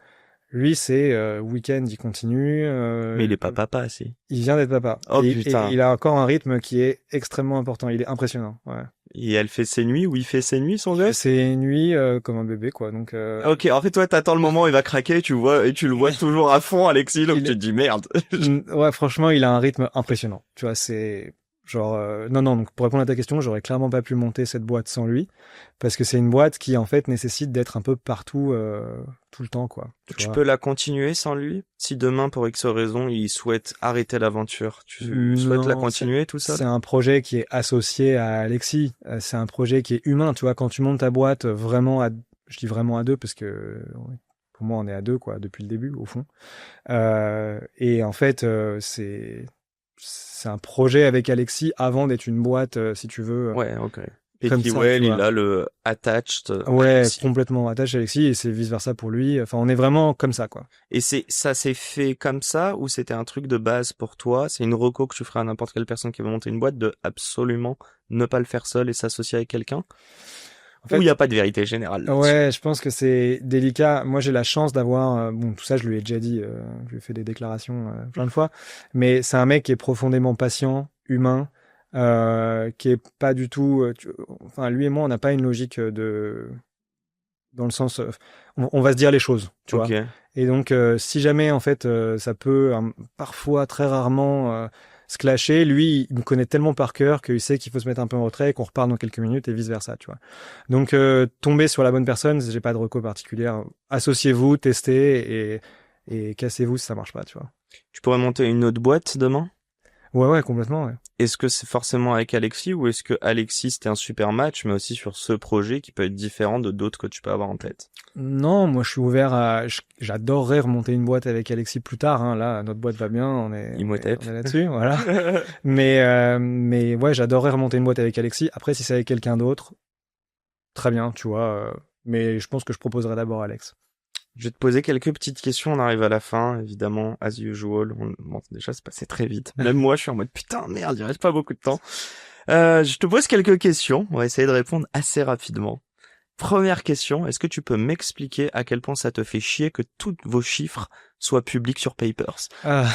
Lui, c'est week-end, il continue. Mais il est pas papa, si. Il vient d'être papa. Oh et putain. il a encore un rythme qui est extrêmement important. Il est impressionnant. Ouais. Et elle fait ses nuits ou il fait ses nuits, son gosse? C'est une nuit comme un bébé, quoi. Donc. Ok, en fait, toi, t'attends le moment où il va craquer, tu vois, et tu le vois toujours à fond, Alexis, donc tu te dis merde. Ouais, franchement, il a un rythme impressionnant. Tu vois, c'est genre non. Donc pour répondre à ta question, j'aurais clairement pas pu monter cette boîte sans lui, parce que c'est une boîte qui en fait nécessite d'être un peu partout tout le temps, quoi. Tu peux la continuer sans lui? Si demain, pour X raison, il souhaite arrêter l'aventure, tu souhaites la continuer tout seul? C'est un projet qui est associé à Alexis. C'est un projet qui est humain. Tu vois, quand tu montes ta boîte vraiment je dis vraiment à deux parce que pour moi on est à deux, quoi, depuis le début au fond. Et en fait, c'est un projet avec Alexis avant d'être une boîte, si tu veux. Ouais, ok. Comme Petit ça, Well, tu il vois. a le attached. Ouais, Alexis. complètement attaché à Alexis et c'est vice versa pour lui. Enfin, on est vraiment comme ça, quoi. Et ça s'est fait comme ça ou c'était un truc de base pour toi? C'est une reco que tu ferais à n'importe quelle personne qui veut monter une boîte de absolument ne pas le faire seul et s'associer avec quelqu'un? En fait, Ou il n'y a pas de vérité générale là-dessus? ouais, je pense que c'est délicat. Moi, j'ai la chance d'avoir, bon, tout ça, je lui ai déjà dit, je lui ai fait des déclarations plein de fois, mais c'est un mec qui est profondément patient, humain, qui est pas du tout, enfin, lui et moi, on n'a pas une logique dans le sens, on va se dire les choses, tu vois. Ok. Et donc, si jamais, en fait, ça peut parfois, très rarement, se clasher, lui, il me connaît tellement par cœur qu'il sait qu'il faut se mettre un peu en retrait et qu'on repart dans quelques minutes et vice versa, tu vois. Donc, tomber sur la bonne personne, j'ai pas de reco particulière. Associez-vous, testez et cassez-vous si ça marche pas, tu vois. Tu pourrais monter une autre boîte demain? Ouais, complètement, ouais. Est-ce que c'est forcément avec Alexis ou est-ce que Alexis c'était un super match, mais aussi sur ce projet qui peut être différent de d'autres que tu peux avoir en tête? Non, moi je suis ouvert j'adorerais remonter une boîte avec Alexis plus tard, hein. Là, notre boîte va bien, on est Imhotep. là-dessus, voilà. Mais ouais, j'adorerais remonter une boîte avec Alexis. Après, si c'est avec quelqu'un d'autre, très bien, tu vois. Mais je pense que je proposerai d'abord Alex. Je vais te poser quelques petites questions, on arrive à la fin, évidemment, as usual. Bon, déjà, c'est passé très vite. Même moi, je suis en mode, putain, merde, il reste pas beaucoup de temps. Je te pose quelques questions, on va essayer de répondre assez rapidement. Première question, est-ce que tu peux m'expliquer à quel point ça te fait chier que tous vos chiffres soient publics sur Papers? Ah,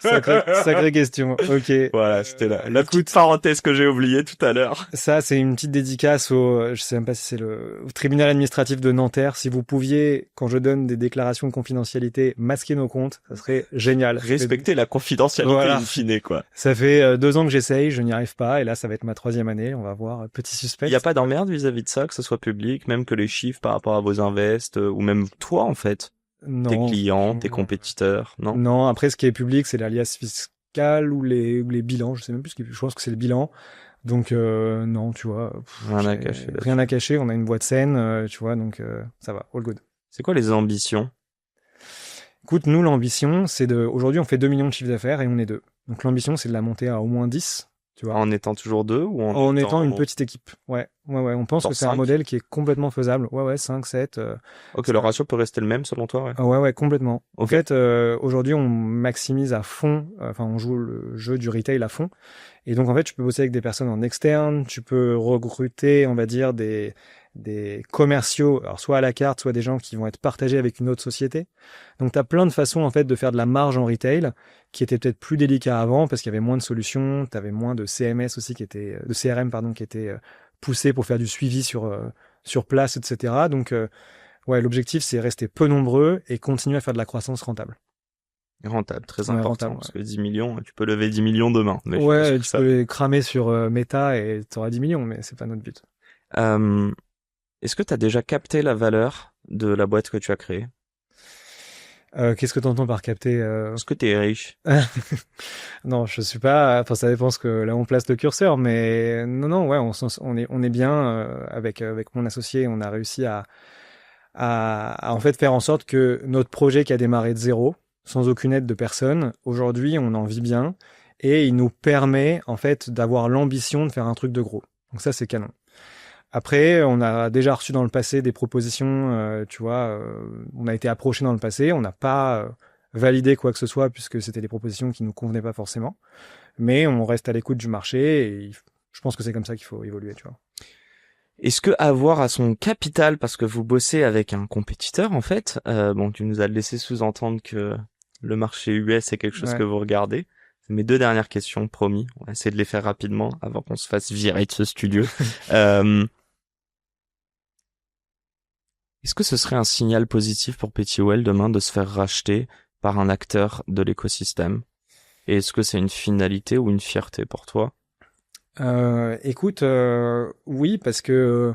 sacrée question. Ok. Voilà, c'était la Écoute, petite parenthèse que j'ai oubliée tout à l'heure. ça, c'est une petite dédicace je sais même pas si c'est au tribunal administratif de Nanterre. Si vous pouviez, quand je donne des déclarations de confidentialité, masquer nos comptes, ça serait génial. Respecter la confidentialité Voilà. in fine, quoi. Ça fait 2 ans que j'essaye, je n'y arrive pas, et là, ça va être ma 3e année. On va voir, petit suspect. Il y a pas d'emmerde vis-à-vis de ça, que ce soit public, même que les chiffres par rapport à vos invests, ou même toi, en fait. Non. Tes clients, tes compétiteurs, non? Non, après, ce qui est public, c'est l'alias fiscal ou les bilans. Je sais même plus je pense que c'est le bilan. Donc, non, tu vois. Rien à cacher. Rien à cacher. On a une boîte saine, tu vois, donc ça va, all good. C'est quoi les ambitions? Écoute, nous, l'ambition, c'est aujourd'hui, on fait 2 millions de chiffre d'affaires et on est 2. Donc, l'ambition, c'est de la monter à au moins 10, tu vois. En étant toujours 2 ou En étant une petite équipe. Ouais. On pense Genre que c'est un 5? modèle qui est complètement faisable. Ouais, 5, 7. Ok, le ratio peut rester le même selon toi, ouais. Ouais, complètement. Ok. En fait, aujourd'hui, on maximise à fond, on joue le jeu du retail à fond. Et donc, en fait, tu peux bosser avec des personnes en externe, tu peux recruter, on va dire, des commerciaux, alors soit à la carte, soit des gens qui vont être partagés avec une autre société. Donc, tu as plein de façons, en fait, de faire de la marge en retail, qui était peut-être plus délicat avant, parce qu'il y avait moins de solutions, tu avais moins de CMS aussi de CRM, pardon, qui était poussé pour faire du suivi sur place, etc. Donc, ouais, l'objectif, c'est rester peu nombreux et continuer à faire de la croissance rentable. Rentable, très Ouais, important, rentable, parce que 10 millions, tu peux lever 10 millions demain. Mais ouais, tu peux les cramer sur Meta et tu auras 10 millions, mais c'est pas notre but. Est-ce que tu as déjà capté la valeur de la boîte que tu as créée? Qu'est-ce que tu entends par capter Est-ce que tu es riche? Non, je suis pas. Enfin, ça dépend là où on place le curseur, mais non, ouais, on est bien avec mon associé. On a réussi à en fait faire en sorte que notre projet qui a démarré de zéro, sans aucune aide de personne, aujourd'hui, on en vit bien et il nous permet en fait d'avoir l'ambition de faire un truc de gros. Donc ça, c'est canon. Après, on a déjà reçu dans le passé des propositions, tu vois, on a été approché dans le passé, on n'a pas validé quoi que ce soit puisque c'était des propositions qui nous convenaient pas forcément, mais on reste à l'écoute du marché et je pense que c'est comme ça qu'il faut évoluer, tu vois. Est-ce que avoir à son capital, parce que vous bossez avec un compétiteur en fait, bon, tu nous as laissé sous-entendre que le marché US est quelque chose que vous regardez. C'est mes 2 dernières questions, promis. On va essayer de les faire rapidement avant qu'on se fasse virer de ce studio. Est-ce que ce serait un signal positif pour Petitwell demain de se faire racheter par un acteur de l'écosystème? Et est-ce que c'est une finalité ou une fierté pour toi? Écoute, oui, parce que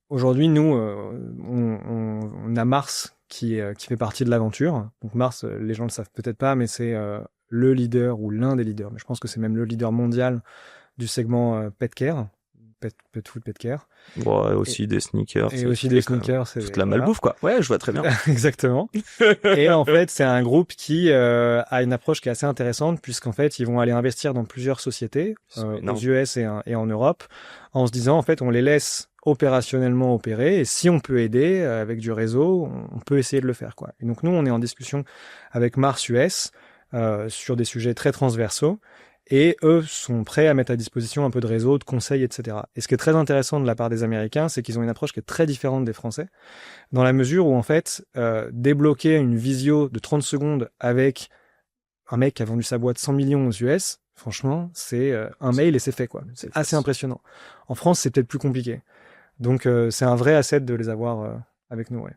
aujourd'hui, nous, on a Mars qui fait partie de l'aventure. Donc Mars, les gens le savent peut-être pas, mais c'est le leader ou l'un des leaders. Mais je pense que c'est même le leader mondial du segment pet care, pet food, pet care. Bon, et aussi des sneakers. Et aussi des sneakers. C'est toute la malbouffe, quoi. Ouais, je vois très bien. Exactement. Et en fait, c'est un groupe qui a une approche qui est assez intéressante puisqu'en fait, ils vont aller investir dans plusieurs sociétés aux US et en Europe en se disant, en fait, on les laisse opérationnellement opérer et si on peut aider avec du réseau, on peut essayer de le faire, quoi. Et donc, nous, on est en discussion avec Mars US sur des sujets très transversaux. Et eux sont prêts à mettre à disposition un peu de réseau, de conseils, etc. Et ce qui est très intéressant de la part des Américains, c'est qu'ils ont une approche qui est très différente des Français, dans la mesure où, en fait, débloquer une visio de 30 secondes avec un mec qui a vendu sa boîte 100 millions aux US, franchement, c'est un mail et c'est fait, quoi. C'est assez impressionnant. En France, c'est peut-être plus compliqué. Donc, c'est un vrai asset de les avoir avec nous, ouais.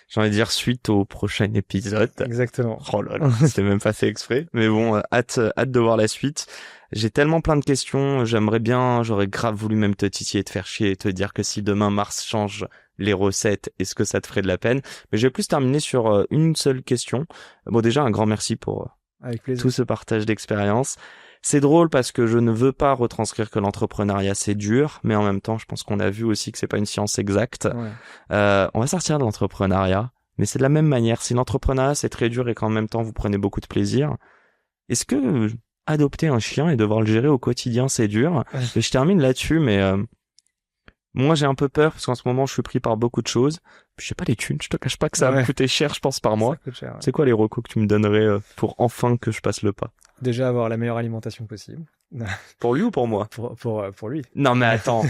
J'ai envie de dire suite au prochain épisode. Exactement. Oh là là, c'était même pas fait exprès. Mais bon, hâte de voir la suite. J'ai tellement plein de questions. J'aurais grave voulu même te titiller, te faire chier et te dire que si demain Mars change les recettes, est-ce que ça te ferait de la peine? Mais je vais plus terminer sur une seule question. Bon, déjà, un grand merci pour tout ce partage d'expérience. C'est drôle parce que je ne veux pas retranscrire que l'entrepreneuriat c'est dur, mais en même temps, je pense qu'on a vu aussi que c'est pas une science exacte. Ouais. On va sortir de l'entrepreneuriat, mais c'est de la même manière. Si l'entrepreneuriat c'est très dur et qu'en même temps vous prenez beaucoup de plaisir, est-ce que adopter un chien et devoir le gérer au quotidien c'est dur? Je termine là-dessus, mais moi j'ai un peu peur parce qu'en ce moment je suis pris par beaucoup de choses. Je sais pas les thunes, je te cache pas que ça va me coûter cher, je pense par mois. Cher, c'est quoi les recos que tu me donnerais pour enfin que je passe le pas? Déjà avoir la meilleure alimentation possible. Pour lui ou pour moi? Pour lui. Non mais attends.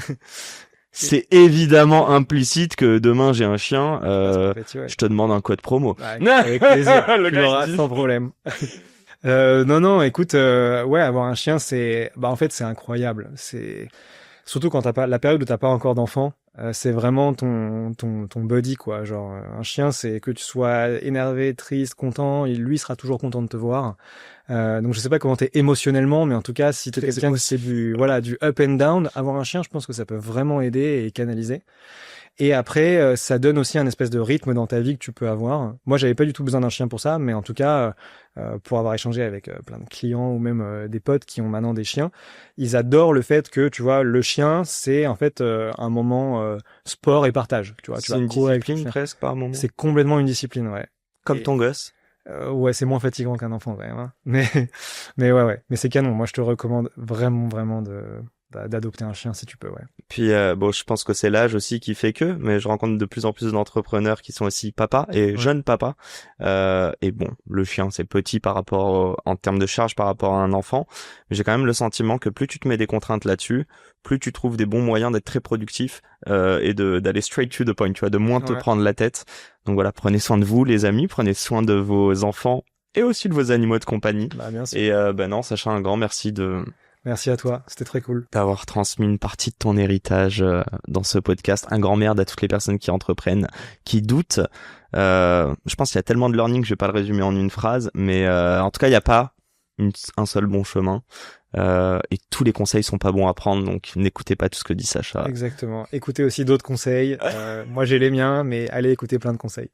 C'est évidemment implicite que demain j'ai un chien, je te demande un code promo. Avec plaisir. Tu l'auras sans problème. Non, écoute, ouais, avoir un chien, en fait, c'est incroyable. C'est surtout quand t'as pas la période où t'as pas encore d'enfant. C'est vraiment ton buddy, quoi. Genre, un chien, c'est que tu sois énervé, triste, content, lui sera toujours content de te voir. Donc je sais pas comment t'es émotionnellement, mais en tout cas, si t'es quelqu'un qui c'est du up and down, avoir un chien, je pense que ça peut vraiment aider et canaliser. Et après, ça donne aussi un espèce de rythme dans ta vie que tu peux avoir. Moi, j'avais pas du tout besoin d'un chien pour ça, mais en tout cas, pour avoir échangé avec plein de clients ou même des potes qui ont maintenant des chiens, ils adorent le fait que, tu vois, le chien, c'est en fait un moment sport et partage. Tu vois, c'est une discipline presque par moment. C'est complètement une discipline, ouais. Comme ton gosse. Ouais, c'est moins fatigant qu'un enfant, quand même. Hein. Mais ouais. Mais c'est canon. Moi, je te recommande vraiment d'adopter un chien si tu peux, ouais. Puis bon, je pense que c'est l'âge aussi qui fait que, mais je rencontre de plus en plus d'entrepreneurs qui sont aussi papas et jeunes papas. Et bon, le chien c'est petit par rapport en termes de charge par rapport à un enfant, mais j'ai quand même le sentiment que plus tu te mets des contraintes là-dessus, plus tu trouves des bons moyens d'être très productif et d'aller straight to the point, tu vois, de moins te prendre la tête. Donc voilà, prenez soin de vous les amis, prenez soin de vos enfants et aussi de vos animaux de compagnie. Bah, bien sûr. Et non, Sacha, un grand merci Merci à toi, c'était très cool. D'avoir transmis une partie de ton héritage dans ce podcast. Un grand merde à toutes les personnes qui entreprennent, qui doutent. Je pense qu'il y a tellement de learning que je vais pas le résumer en une phrase, mais en tout cas, il n'y a pas un seul bon chemin. Et tous les conseils sont pas bons à prendre, donc n'écoutez pas tout ce que dit Sacha. Exactement. Écoutez aussi d'autres conseils. Moi, j'ai les miens, mais allez écouter plein de conseils.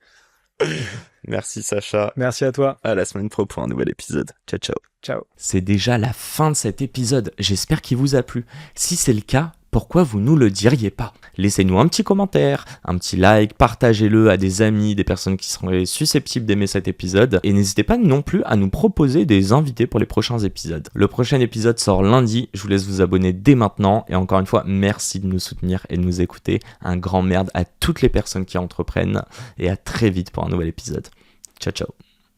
Merci Sacha. Merci à toi. À la semaine pro pour un nouvel épisode. Ciao. Ciao. C'est déjà la fin de cet épisode. J'espère qu'il vous a plu. Si c'est le cas, pourquoi vous nous le diriez pas? Laissez-nous un petit commentaire, un petit like, partagez-le à des amis, des personnes qui seraient susceptibles d'aimer cet épisode, et n'hésitez pas non plus à nous proposer des invités pour les prochains épisodes. Le prochain épisode sort lundi, je vous laisse vous abonner dès maintenant, et encore une fois, merci de nous soutenir et de nous écouter. Un grand merde à toutes les personnes qui entreprennent, et à très vite pour un nouvel épisode. Ciao ciao.